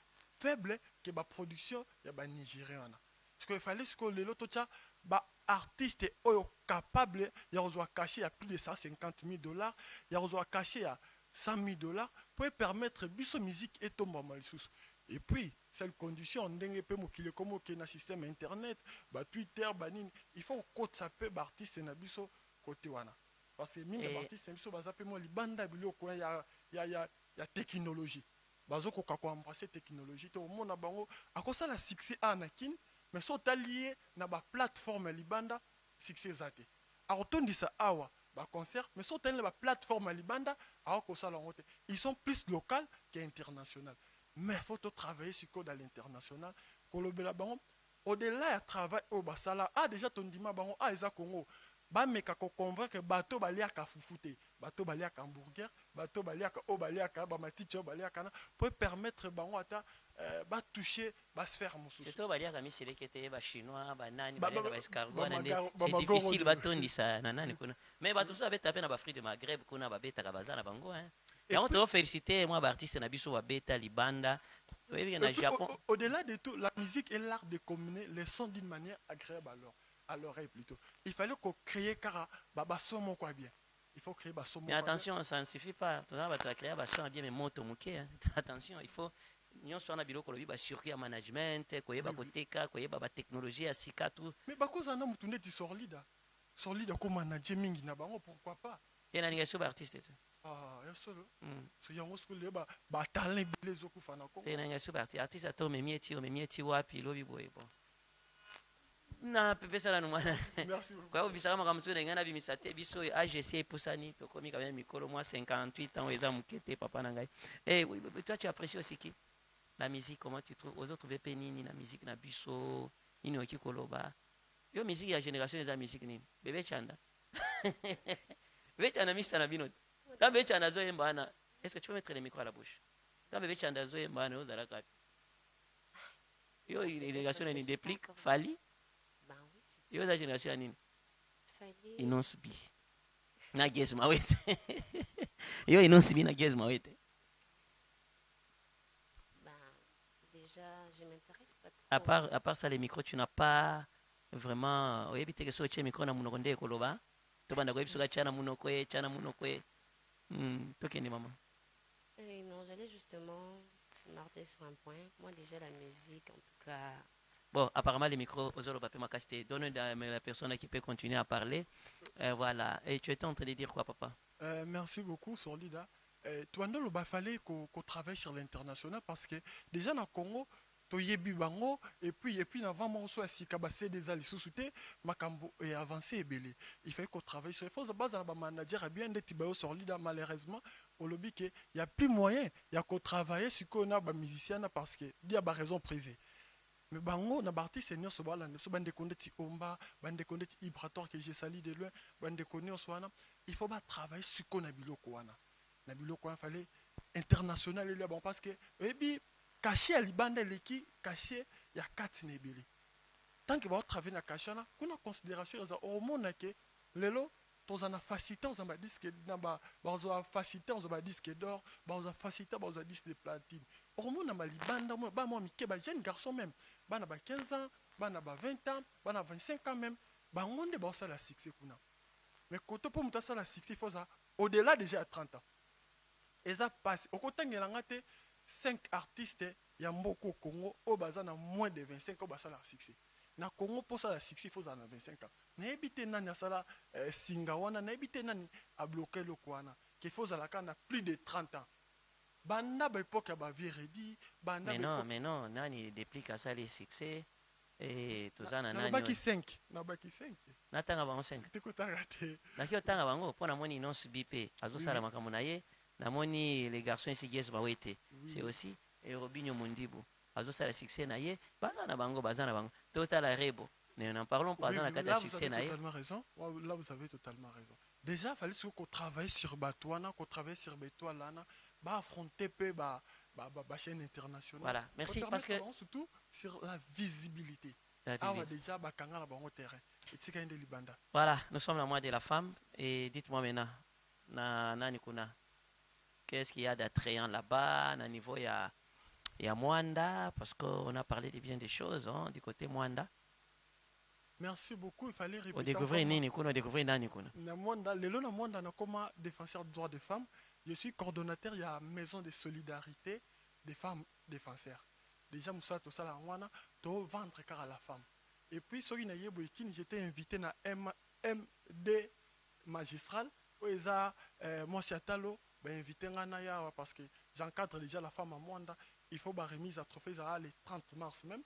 faible que la production de la Nigérian. Parce qu'il fallait que les artistes capables de cacher à plus de 150 000 $, ils ont caché à 100 000 $ pour permettre que la musique et tomber mal sous. Et puis, c'est la condition, comme un système internet, Twitter, il faut que ça peut artiste nabiso côté wana. Parce que les artistes nabiso bazapemo libanda biloko il y a technologie. Bazoko kako embrasser technologie to mona bango akosa la succès anakin mais sont alliés na ba plateforme libanda succès zate. Arotondisa awa ba concert mais sont alliés na ba plateforme libanda akosa la ngote. Ils sont plus locaux qu'international. Mais il faut travailler sur code à l'international. Au-delà du travail au Basala, déjà ton dima bango Isa Congo. Meka ko convaincre bateau baliaka fufute, bateau baliaka hamburger, bateau baliaka baliaka maticho baliaka pour permettre bango ata ba toucher ba sphère mususu. C'est toi baliaka mi selekete ba chinois ba nani baliaka ba escargot c'est difficile batondi ça nanani kuna. Mais ba tout ça avec taper na ba Afrique de Maghreb kuna ba beta ka bazana bango hein. Et on te féliciter, moi, artiste Nabiso Wabeta, Libanda. Au-delà de tout, la musique est l'art de communier les sons d'une manière agréable à l'oreille plutôt. Il fallait qu'on crée car baba son quoi bien. Il faut créer son. Mais attention, ça ne suffit pas. Tu vas créer son bien mais moto mouké. Attention, il faut nous sommes en bilo ko lobi ba circuit management, ko yeba ko teka, ko yeba ba technologie asika tout. Mais ba cause na mutunde ti solide. Solide ko manager mingi na bango pourquoi pas. T'es un nigérian artiste. Ah, il y a solo. So y a un school ba talent belé zoku fana ko. T'es un nigérian artiste ato me mieti wapi lobi boy bon. Na pepe sala no mwana. Merci beaucoup. Kwa bisaka makamso de ngana bimisate biso AGC pusani to komi quand même mikolo moi 58 ans eza mukete papa na ngai. Eh oui, toi tu apprécies aussi qui la musique, comment tu trouves aux autres penini la musique na biso ini oki koloba. Yo musique ya génération des musique nini. Bébé Chanda. Bébé Chanda misa na binot. Quand Bébé Chanda zo yembana, est-ce que tu peux mettre le micro à la bouche? Quand Bébé Chanda zo yembana ozala ka. Yo génération ni déplique Fali. Yo za génération nini? Fali. Inonce bi. Na gezma wete. Yo inonce bi na gezma wete. Déjà, je m'intéresse pas. à part ça, les micros, tu n'as pas vraiment. Oui, puis tu as micro na munokonde koloba. Tu vas ndago ebisoga chana munokwe, chana munokwe. Tokeni maman. Non, j'allais justement se marquer sur un point. Moi, déjà, la musique, en tout cas. Bon, apparemment, les micros, Ozolo Papé Makasté, donne la personne qui peut continuer à parler. Voilà. Et tu étais en train de dire quoi, papa? Merci beaucoup, Solida. Toi, il fallait qu'on travaille sur l'international parce que déjà dans le Congo, toyebi bango et puis avant moi soit si kabase des ali sous-souté makambo et avancé belé il fallait qu'on travaille sur les forces de base dans manager a bien des tibao sur leader malheureusement au lobby que il y a plus moyen il y a qu'on travailler sur qu'on a ba musicien parce que il y a ba raison privée mais bango na barti senior so bala so bande kondeti omba bande kondeti ibrator que j'ai sali de loin bande konyo soana il faut ba travailler sur qu'on a biloko wana na biloko wana fallait international il y a bon parce que et puis caché à libanda leki caché ya kati nebeli tant que va travailler na caché na kuna considération za hormone ke lelo tozana facilité on ba disque na ba bazo facilité on ba disque d'or bazo facilité bazo disque de platine hormone na libanda mo ba mo mike ba jeune garçon même bana ba 15 ans bana ba 20 ans bana 25 ans même ba ngonde ba ça la succès kuna mais koto pour muta ça la succès il faut ça au-delà déjà à 30 ans et ça passe au côté ngela te 5 artistes ya mboko Congo au bazana moins de 25 ans basala succès na Congo pour ça la succès faut ça na 25 ans na ebité nani asala singawana na ebité nani a bloqué le kwana qu'il faut ça la kana plus de 30 ans banda ba époque ba vie redi banda mais non nani déplique à ça les succès et tout ça nani na baki 5 na baki 5 na tanga ba 5 tikotanga te na kio tanga bango pona moni non subipe azo sala makambo na ye na moni les garçons ici yes ba wete c'est aussi et Robinho Mondibu azo sala succès na ye bazana bango total la rebo ne n'en parlons pas dans la carte succès na ye totalement raison là vous avez totalement raison déjà fallait qu'on travaille sur Batouana qu'on travaille sur Betoilana ba affronter peu ba chaîne internationale voilà merci parce que surtout sur la visibilité déjà ba kanga na bango terrain et tika inde libanda voilà nous sommes la mois de la femme et dites-moi maintenant na nani kuna qu'est-ce qu'il y a d'attrayant là-bas à niveau il y a Mwanda parce qu'on a parlé de bien des choses hein, du côté Mwanda. Merci beaucoup, il fallait répéter. On découvre nini kuna découvrir nani kuna. Na Mwanda, lelo na Mwanda na comme défenseur des droits des femmes, je suis coordonnateur il y a maison de solidarité des femmes défenseurs. Déjà Moussa to sala wana to vendre car à la femme. Et puis soki na yebo ikini j'étais invité na MD magistral où eza moi Siatalo invité ngana parce que j'encadre déjà la femme à Mwanda, il faut ba remise à trophée le 30 mars même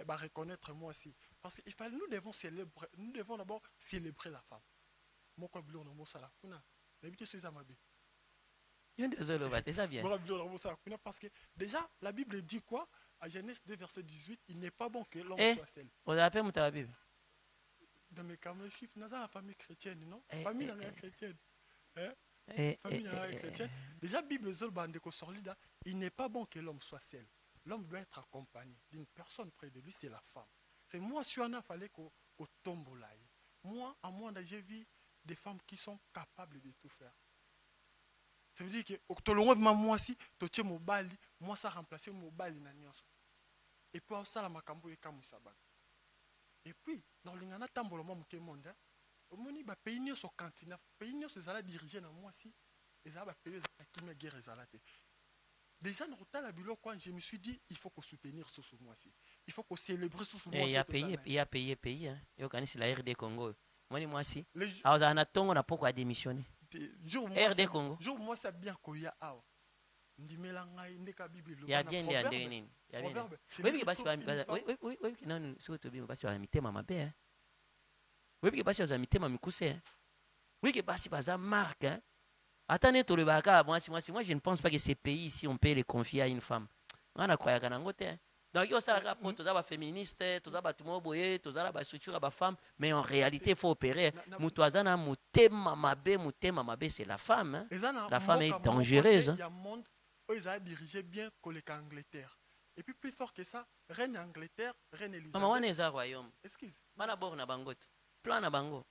bah reconnaître moi aussi parce que il fallait nous devons d'abord célébrer la femme. Moko bilo no mosala kuna. D'habitude c'est ça ma vie. Désolé, c'est ça bien. Parce que déjà la Bible dit quoi à Genèse 2 verset 18, il n'est pas bon que l'homme soit seul. On appelle la Bible. Dans mes camarades chiffres, dans la famille chrétienne, non? Famille chrétienne. Hein? Famille chrétienne. Déjà, Bible il n'est pas bon que l'homme soit seul. L'homme doit être accompagné d'une personne près de lui, c'est la femme. C'est moi, si on a fallu qu'au tombe là. Moi, à moi, j'ai vu des femmes qui sont capables de tout faire. Ça veut dire que moi si tu es mobile, moi ça remplacer mobile na nyonso. Et puis ça la makambo e kamusaba. Et puis dans l'ingana tambolo mo ke monde, omoni ba pays nyonso continent, pays nyonso ezala diriger na moi si ezala ba pays qui me guerre ezala te. Déjà dans la bilo quand je me suis dit il faut qu'on soutenir ce moi ci. Il faut qu'on célébrer ce moi. Il y a pays hein. Yo kanisi la RD Congo. Moi si. Alors na tongo na poko a démissionné. RD Congo. Jour moi ça bien koya awa. Ndimela ngai ndeka Bible. Il y a bien des nini. Oui basi oui non so to bien basi ba mitema mabe hein. Oui basi ba mitema mikuse hein. Oui basi baza marque hein. Attendez tout le baka moi je ne pense pas que ces pays ici on peut les confier à une femme. On a croyé kana ngote hein. Donc, il y a des féministes, des structures, des femmes, mais en réalité, il faut opérer. C'est la femme. Hein? La femme est dangereuse. Il y a un monde où ils ont dirigé bien que l'Angleterre. Et puis, plus fort que ça, reine Angleterre, reine Elisabeth. Maman, on est un royaume. Excuse. Mana bor na bangot. Plan na bango.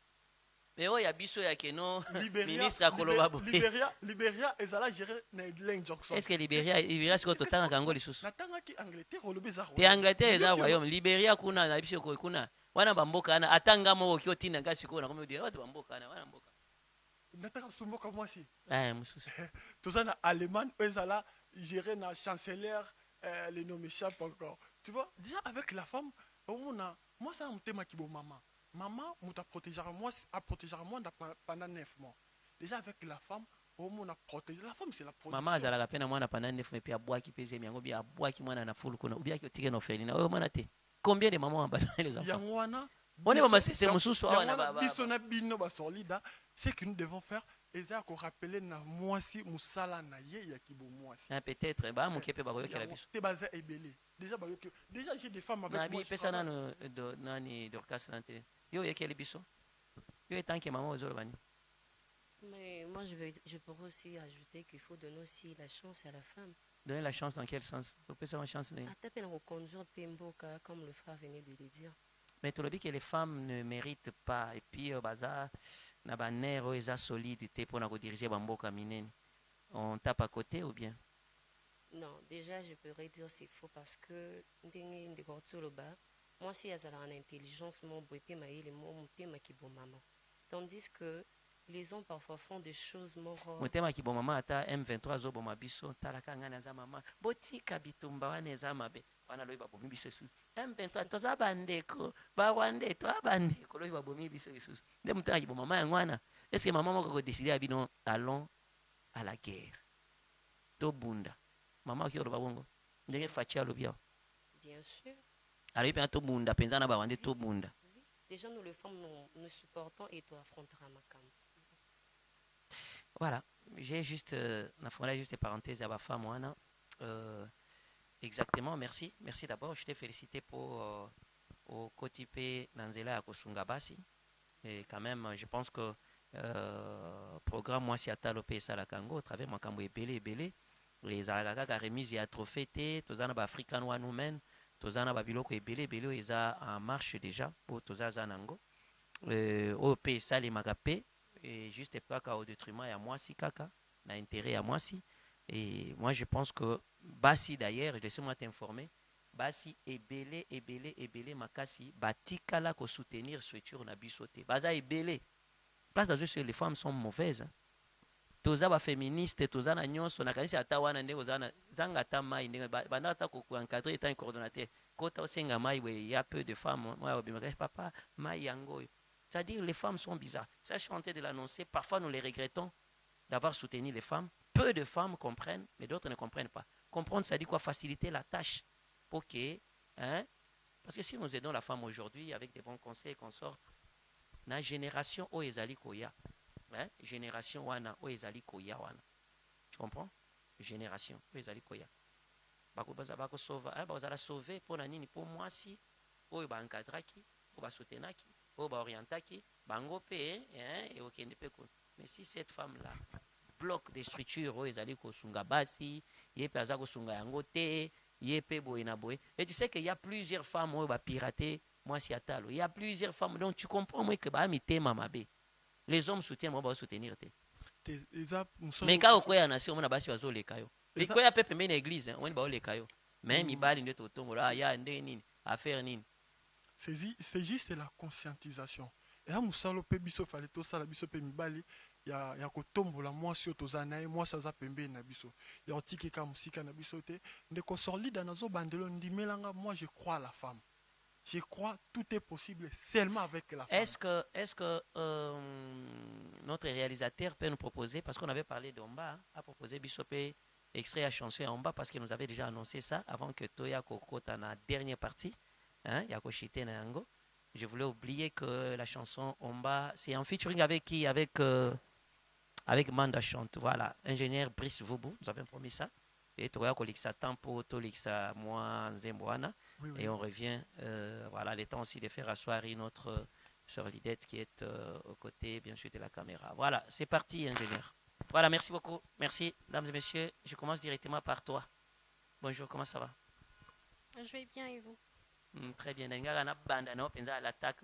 Mais oh, il y a biso ya keno Libéria, ministre akoloba boye. Libéria ezala géré na Edlen Jackson. Est-ce que Libéria siko totanga kango lisusu? Natangaki Angleterre olobi eza Te Angleterre eza royaume. Libéria kuna na biso kuna. Wana bamboka na atanga mo ki otinda ngasi ko na komi dire watu bamboka na wana mboka. Nataka sumboka mwasi. Mususu. Toza na Allemagne ezala géré na chancelière les noms m'échappent encore. Tu vois, déjà avec la femme, moi ça me thème qui bon maman. Maman, m'a protégera moi, pendant 9 mois. Déjà avec la femme, on a protégé. La femme c'est la protection. Maman azala pena mwana pendant 9 mois puis abwaki pese miango bi abwaki mwana na fulu kuna ubi akotike no felina. Oyo mwana te. Combien de mamans abandonné les enfants? Yangwana. On est maman c'est mususu wana baba. Bisona bino ba solida, c'est que nous devons faire eza ko rappeler na mwasi musala na ye ya kibo mwasi. Peut-être ba mukepe ba koyokela biso. Te baza ebele. Déjà j'ai des femmes avec moi. Pesa nano do nani Dorcas nante. Yo yekeli biso. Yo etanke maman ozolo bani. Mais moi, je pourrais aussi ajouter qu'il faut donner aussi la chance à la femme. Donner la chance dans quel sens? Faut pas une chance. À taper dans le conduire Pemboka, comme le frère venait de le dire. Mais tu le dis que les femmes ne méritent pas. Et puis, baza, na ba nerf eza solidité pour nous diriger bamboka minene. On tape à côté ou bien? Non, déjà, je pourrais dire c'est faux parce que moi, si il y a une intelligence, mon bébé m'a eu le mot qui bon maman. Tandis que les hommes parfois font des choses morales. Motema ki bon maman ata M23 zo bon mabiso talaka ngana za mama botika bitumba wane za mabe wana loyi babomi biso Yesu M23 toza bandeko ba wande to bandeko loyi babomi biso Yesu nde mutaka ki bon maman ya ngwana est-ce que maman moko ko décider abino allons à la guerre to bunda maman ki oloba bongo ndenge fatia lobia bien sûr alors pe to bunda penza na ba wande to bunda déjà nous les femmes nous supportons et tu affronteras ma cam. Voilà, j'ai juste, juste parenthèse à ma femme, exactement, merci d'abord, je t'ai félicité pour au Kotipé Nanzela à Kosungabasi, et quand même, je pense que programme moi si à Talopé Salakango, au travers Makambo et Belé, les Aragaga remise à trophée, Tozana African One Woman, Tozana Babiloko et Belé, ils ont en marche déjà, pour Tozaza Nango, au P. Sali Magapé. Et juste kaka au détriment à moi si kaka n'a intérêt à moi si et moi je pense que Bassi d'ailleurs laissez-moi t'informer Bassi est belé makasi batikala ko soutenir structure na bisoté baza est belé place dans que les femmes sont mauvaises toza ba féministe toza na nyonso na kanisa ata wana ndeko zana zanga ta mai ndeko banda ta ko encadrer étant coordonnateur kota osenga mai we il y a peu de femmes moi obimaka papa mai yango. C'est-à-dire les femmes sont bizarres. Ça, je suis en train de l'annoncer. Parfois, nous les regrettons d'avoir soutenu les femmes. Peu de femmes comprennent, mais d'autres ne comprennent pas. Comprendre, ça dit quoi? Faciliter la tâche. Ok. Hein? Parce que si nous aidons la femme aujourd'hui avec des bons conseils qu'on sort, la génération Oezali Koya. Hein? Génération Wana Oezali Koya Wana. Tu comprends? Génération Oezali Koya. Bako sauver pour la nini. Pour moi, si, Oe ba encadraki, Oba soutenaki. Orientaki, bango pe, et ok, mais si cette femme-là bloque des structures, ils allaient kosunga basi, yepe azako sunga yangote, yepe boinaboe. Et tu sais qu'il y a plusieurs femmes qui ont piraté, moi si atalo. Il y a plusieurs femmes, donc tu comprends moi que bah mité mamabe. Les hommes soutiennent, moi bah soutenir te. Mais quand on a nation, on a basi bazo le kayo. Et quand il y a pepe mena église, on va le kayo. Même il bali nde totongo là, ya ndeni affaire nini. C'est juste la conscientisation. Et là, nous sommes peu biso fallait tout ça la biso pe mibali ya kotombo la moi sur tozana et moi ça za pembe na biso. Ya otiki ka musika na biso te ndeko solide na zo bandelo ndimelanga moi je crois à la femme. Je crois tout est possible seulement avec la femme. Est-ce que notre réalisateur peut nous proposer parce qu'on avait parlé d'Omba a proposé biso pe extrait à chanson Omba parce qu'il nous avait déjà annoncé ça avant que Toya Kokota na dernière partie. Hein, je voulais oublier que la chanson Omba, c'est en featuring avec qui? Avec Manda Chante. Voilà, ingénieur Brice Voubou, nous avons promis ça. Et tu vois qu'on Tempo, Tolixa, moi, Zemboana. Et on revient, voilà, le temps aussi de faire asseoir notre sœur Lidette qui est aux côtés, bien sûr, de la caméra. Voilà, c'est parti, ingénieur. Voilà, merci beaucoup. Merci, mesdames et messieurs. Je commence directement par toi. Bonjour, comment ça va? Je vais bien et vous? Très bien. L'attaque.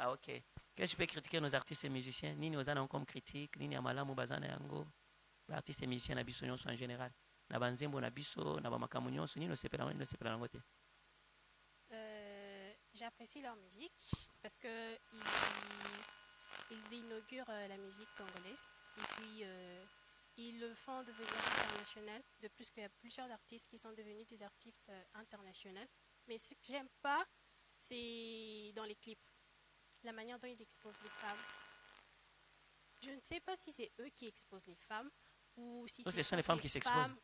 Ah, ok. Qu'est-ce que je peux critiquer nos artistes et musiciens? Nini ozana comme critique, nini amalamu bazana yango. L'artiste et musicien na biso nyonso en général. Na banzembo na biso, na bamakamu nyonso, nini osepela nango te. J'apprécie leur musique parce que ils inaugurent la musique congolaise et puis ils le font devenir international. De plus qu'il y a plusieurs artistes qui sont devenus des artistes internationaux. Mais ce que j'aime pas, c'est dans les clips, la manière dont ils exposent les femmes. Je ne sais pas si c'est eux qui exposent les femmes ou si ce sont les femmes qui s'exposent.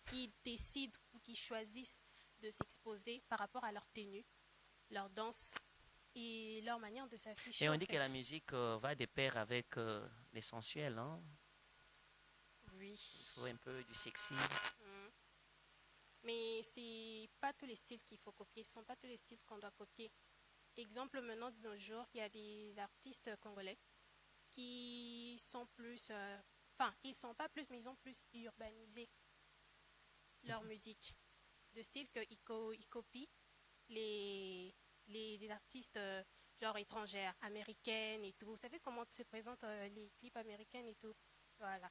Qui décident ou qui choisissent de s'exposer par rapport à leur tenue, leur danse et leur manière de s'afficher. Et on dit que la musique va de pair avec l'essentiel, hein? Oui. Il faut un peu du sexy. Mais c'est pas tous les styles qu'il faut copier, ce ne sont pas tous les styles qu'on doit copier. Exemple, maintenant de nos jours, il y a des artistes congolais qui sont plus, ils sont pas plus, mais ils ont plus urbanisé leur musique, de style qu'ils copient les artistes genre étrangères, américaines et tout. Vous savez comment se présentent les clips américains et tout. Voilà.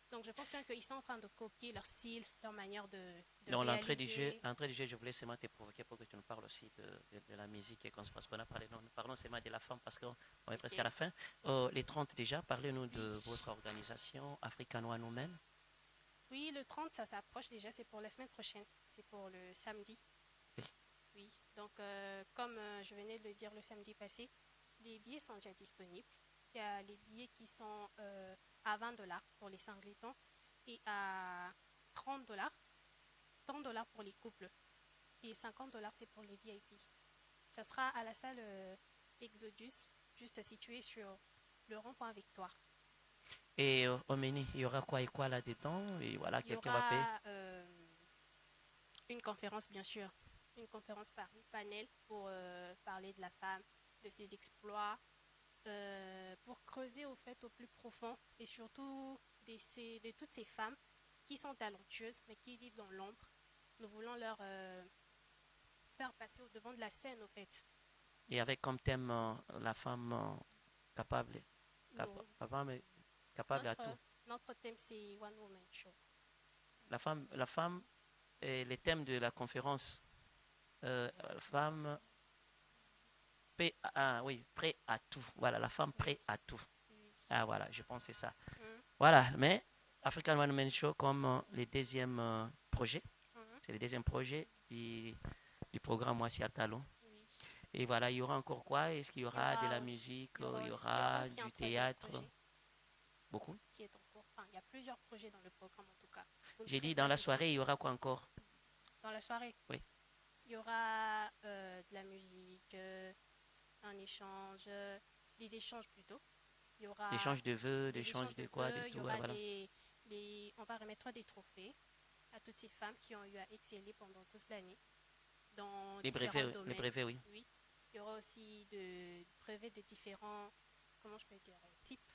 Donc je pense bien qu'ils sont en train de copier leur style, leur manière de Dans l'entrée réaliser. du jeu, je voulais seulement te provoquer pour que tu nous parles aussi de la musique, et parce qu'on a parlé, non, parlons seulement de la femme, parce qu'on est presque à la fin. Les 30 déjà, parlez-nous de votre organisation, African One Women. Oui, le 30, ça s'approche déjà, c'est pour la semaine prochaine, c'est pour le samedi. Oui. Oui, donc comme je venais de le dire le samedi passé, les billets sont déjà disponibles. Il y a les billets qui sont à $20 pour les singletons et à $30, $30 pour les couples et $50 c'est pour les VIP. Ça sera à la salle Exodus, juste située sur le rond-point Victoire. Et au menu, il y aura quoi et quoi là-dedans? Et voilà, quelqu'un va payer. Une conférence, bien sûr. Une conférence par panel pour parler de la femme, de ses exploits, pour creuser au fait au plus profond et surtout de toutes ces femmes qui sont talentueuses mais qui vivent dans l'ombre. Nous voulons leur faire passer au devant de la scène au fait. Et avec comme thème la femme capable, capable à tout. Notre thème c'est One Woman Show. La femme est le thème de la conférence. Femme prêt à tout. Voilà, la femme prête à tout. Oui. Ah voilà, je pense que c'est ça. Voilà, mais African One Man Show comme le deuxième projet. C'est le deuxième projet du programme Moissi à Talon. Oui. Et voilà, il y aura encore quoi? Est-ce qu'il y aura de la musique? Il y aura du théâtre? Beaucoup? Qui est en cours. Enfin, il y a plusieurs projets dans le programme en tout cas. J'ai dit dans la soirée, il y aura quoi encore? Dans la soirée? Oui. Il y aura de la musique, un échange, des échanges plutôt. Il y aura l'échange de vœux, l'échange de quoi, de tout. Voilà. Voilà. On va remettre des trophées à toutes ces femmes qui ont eu à exceller pendant toute l'année dans différents domaines. Les brevets, oui. Oui. Il y aura aussi des brevets de différents, comment je peux dire, types.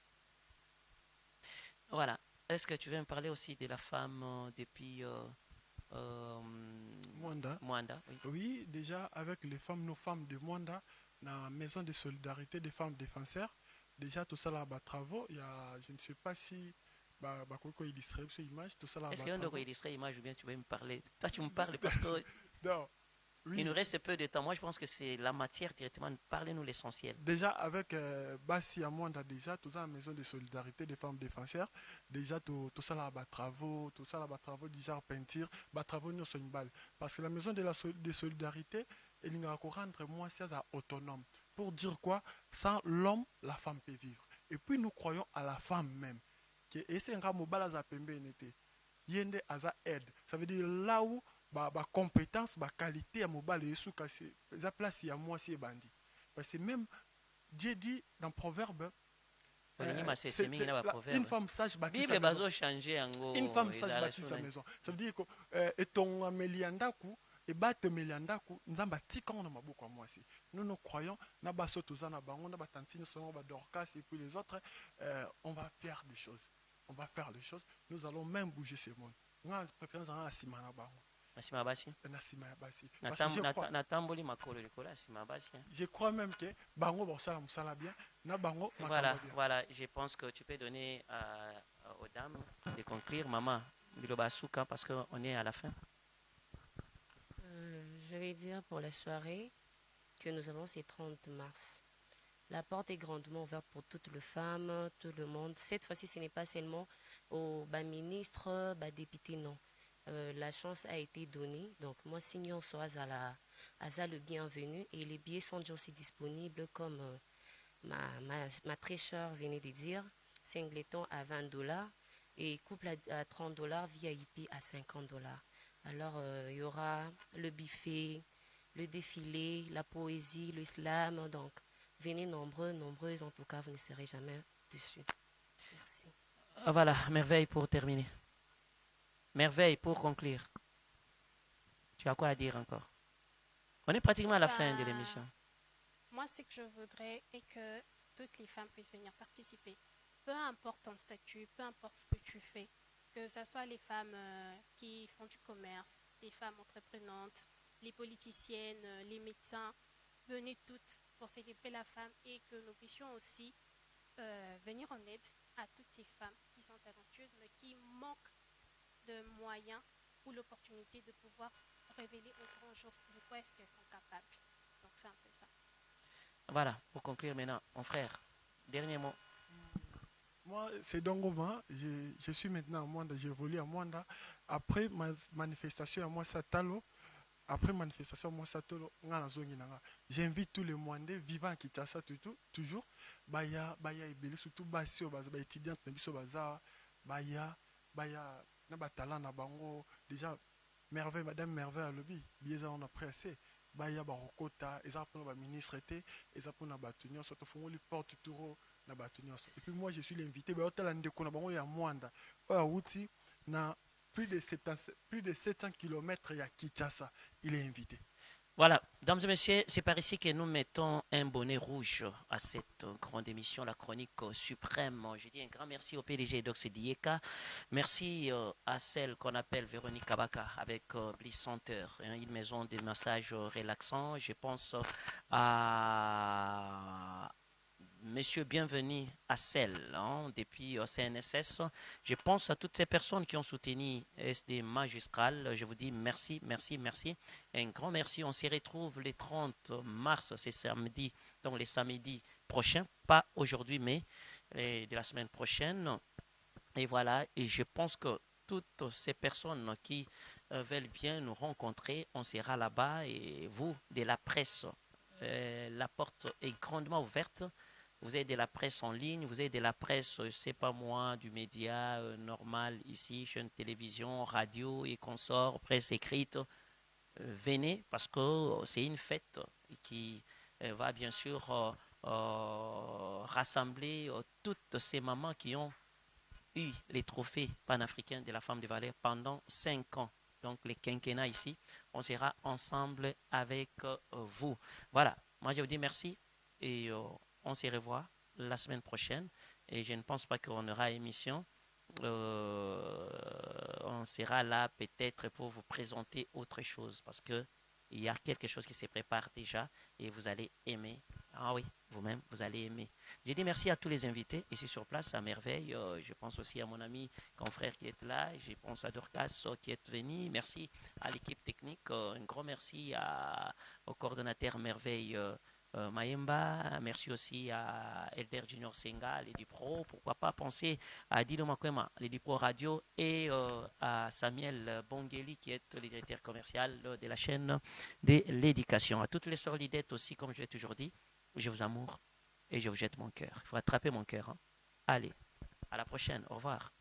Voilà. Est-ce que tu veux me parler aussi de la femme depuis Mwanda, oui. Oui, déjà avec nos femmes de Mwanda, la maison de solidarité des femmes défenseurs, déjà tout ça là, travaux, il y a, je ne sais pas si quoi illustrer ces images, tout ça là. Est-ce qu'il y a un illustrer image ou bien tu veux me parler? Toi tu me parles parce que non. Oui. Il nous reste peu de temps. Moi, je pense que c'est la matière directement. Parlez-nous l'essentiel. Déjà, avec Bassi Amouanda, déjà, tout ça, la maison de solidarité des femmes défenseurs, déjà, tout ça là, travaux, déjà, peinture, travaux, nous sommes une balle. Parce que la maison de solidarité, elle va rendre moins autonome. Pour dire quoi? Sans l'homme, la femme peut vivre. Et puis, nous croyons à la femme même. Et c'est un gars mobile à Pembe n'était. Yende à aide. Ça veut dire là où compétence, qualité à mobile et sous cassé. Ça place il y a moi c'est bandit. Parce que même Dieu dit dans Proverbe. Une femme sage bâtit sa maison. Une femme sage bâtit sa maison. Ça veut dire que et ton ameliandaku et batte meliandaku nzamba tikon na maboko moi aussi. Nous croyons na baso tozana bango na batantine selon Dorcas et puis les autres on va faire des choses. On va faire des choses. Nous allons même bouger ce monde. Moi préférence à simana bango. Nasima basi. na nsima ya basi. Parce que Natamboli makolo likolo nasima basi. je crois même que bango bosala musala bien na bango Voilà, makambo bien. voilà, je pense que tu peux donner aux dames de conclure. Maman, Biloba Souka, parce qu'on est à la fin. Je vais dire pour la soirée que nous avons ces 30 mars. La porte est grandement ouverte pour toutes les femmes, tout le monde. Cette fois-ci, ce n'est pas seulement aux ministres, députés, non. La chance a été donnée. Donc, moi, signor soit à le bienvenu. Et les billets sont déjà aussi disponibles comme ma très chère venait de dire. Singleton à $20 et couple à $30, VIP à $50. Alors, il y aura le buffet, le défilé, la poésie, l'islam. Donc, venez nombreux, nombreuses. En tout cas, vous ne serez jamais dessus. Merci. Voilà, merveille pour terminer. Merveille pour conclure. Tu as quoi à dire encore? On est pratiquement à la fin de l'émission. Moi, ce que je voudrais est que toutes les femmes puissent venir participer. Peu importe ton statut, peu importe ce que tu fais, que ce soit les femmes qui font du commerce, les femmes entreprenantes, les politiciennes, les médecins, venez toutes pour célébrer la femme et que nous puissions aussi venir en aide à toutes ces femmes qui sont talentueuses mais qui manquent de moyens ou l'opportunité de pouvoir révéler au grand jour de quoi est-ce qu'elles sont capables. Donc c'est un peu ça. Voilà, pour conclure maintenant, mon frère, dernier mot. Moi, c'est Dongoma. Je suis maintenant à Mwanda, j'évolue à Mwanda. Après ma manifestation à moi, Satalo, après manifestation à moi, Satalo, j'invite tous les Mwandais vivant à Kinshasa toujours. Baya, Ebele, surtout Basio, étudiants, Baya, na talent na bango, déjà, merveille, madame merveille à lobby, bien on a pressé. Baya, Barokota, et ça pour le ministre, et ça pour la bâtonnière, surtout, faut les porte tout. Et puis moi je suis l'invité na plus de 700 km à Kinshasa, il est invité. Voilà, mesdames et messieurs, c'est par ici que nous mettons un bonnet rouge à cette grande émission, la chronique suprême. Je dis un grand merci au PDG d'Ox Dieka. Merci à celle qu'on appelle Véronique Kabaka avec Bliss Center, une maison de massage relaxant. Je pense à Monsieur Bienvenu à Celle, depuis CNSS. Je pense à toutes ces personnes qui ont soutenu SD Magistral. Je vous dis merci, merci, merci. Un grand merci. On s'y retrouve le 30 mars, c'est samedi, donc les samedis prochains, pas aujourd'hui, mais de la semaine prochaine. Et voilà, et je pense que toutes ces personnes qui veulent bien nous rencontrer, on sera là-bas. Et vous, de la presse, la porte est grandement ouverte. Vous avez de la presse en ligne, vous avez de la presse, je ne sais pas moi, du média normal ici, chaîne télévision, radio et consorts, presse écrite. Venez parce que c'est une fête qui va bien sûr rassembler toutes ces mamans qui ont eu les trophées panafricains de la femme de valeur pendant 5 ans. Donc les quinquennats ici, on sera ensemble avec vous. Voilà, moi je vous dis merci et on se revoit la semaine prochaine et je ne pense pas qu'on aura émission. On sera là peut-être pour vous présenter autre chose parce que il y a quelque chose qui se prépare déjà et vous allez aimer. Ah oui, vous-même, vous allez aimer. J'ai dit merci à tous les invités ici sur place, à merveille. Je pense aussi à mon ami, confrère qui est là. Je pense à Dorcas qui est venu. Merci à l'équipe technique. Un grand merci au coordonnateur merveille Maemba, merci aussi à Elder Junior Senga, Lady Pro, pourquoi pas penser à Dido Makwema, Lady Pro Radio et à Samuel Bongeli qui est le directeur commercial de la chaîne de l'éducation. À toutes les sœurs Lidettes aussi, comme je l'ai toujours dit, je vous amoure et je vous jette mon cœur. Il faut attraper mon cœur. Allez, à la prochaine, au revoir.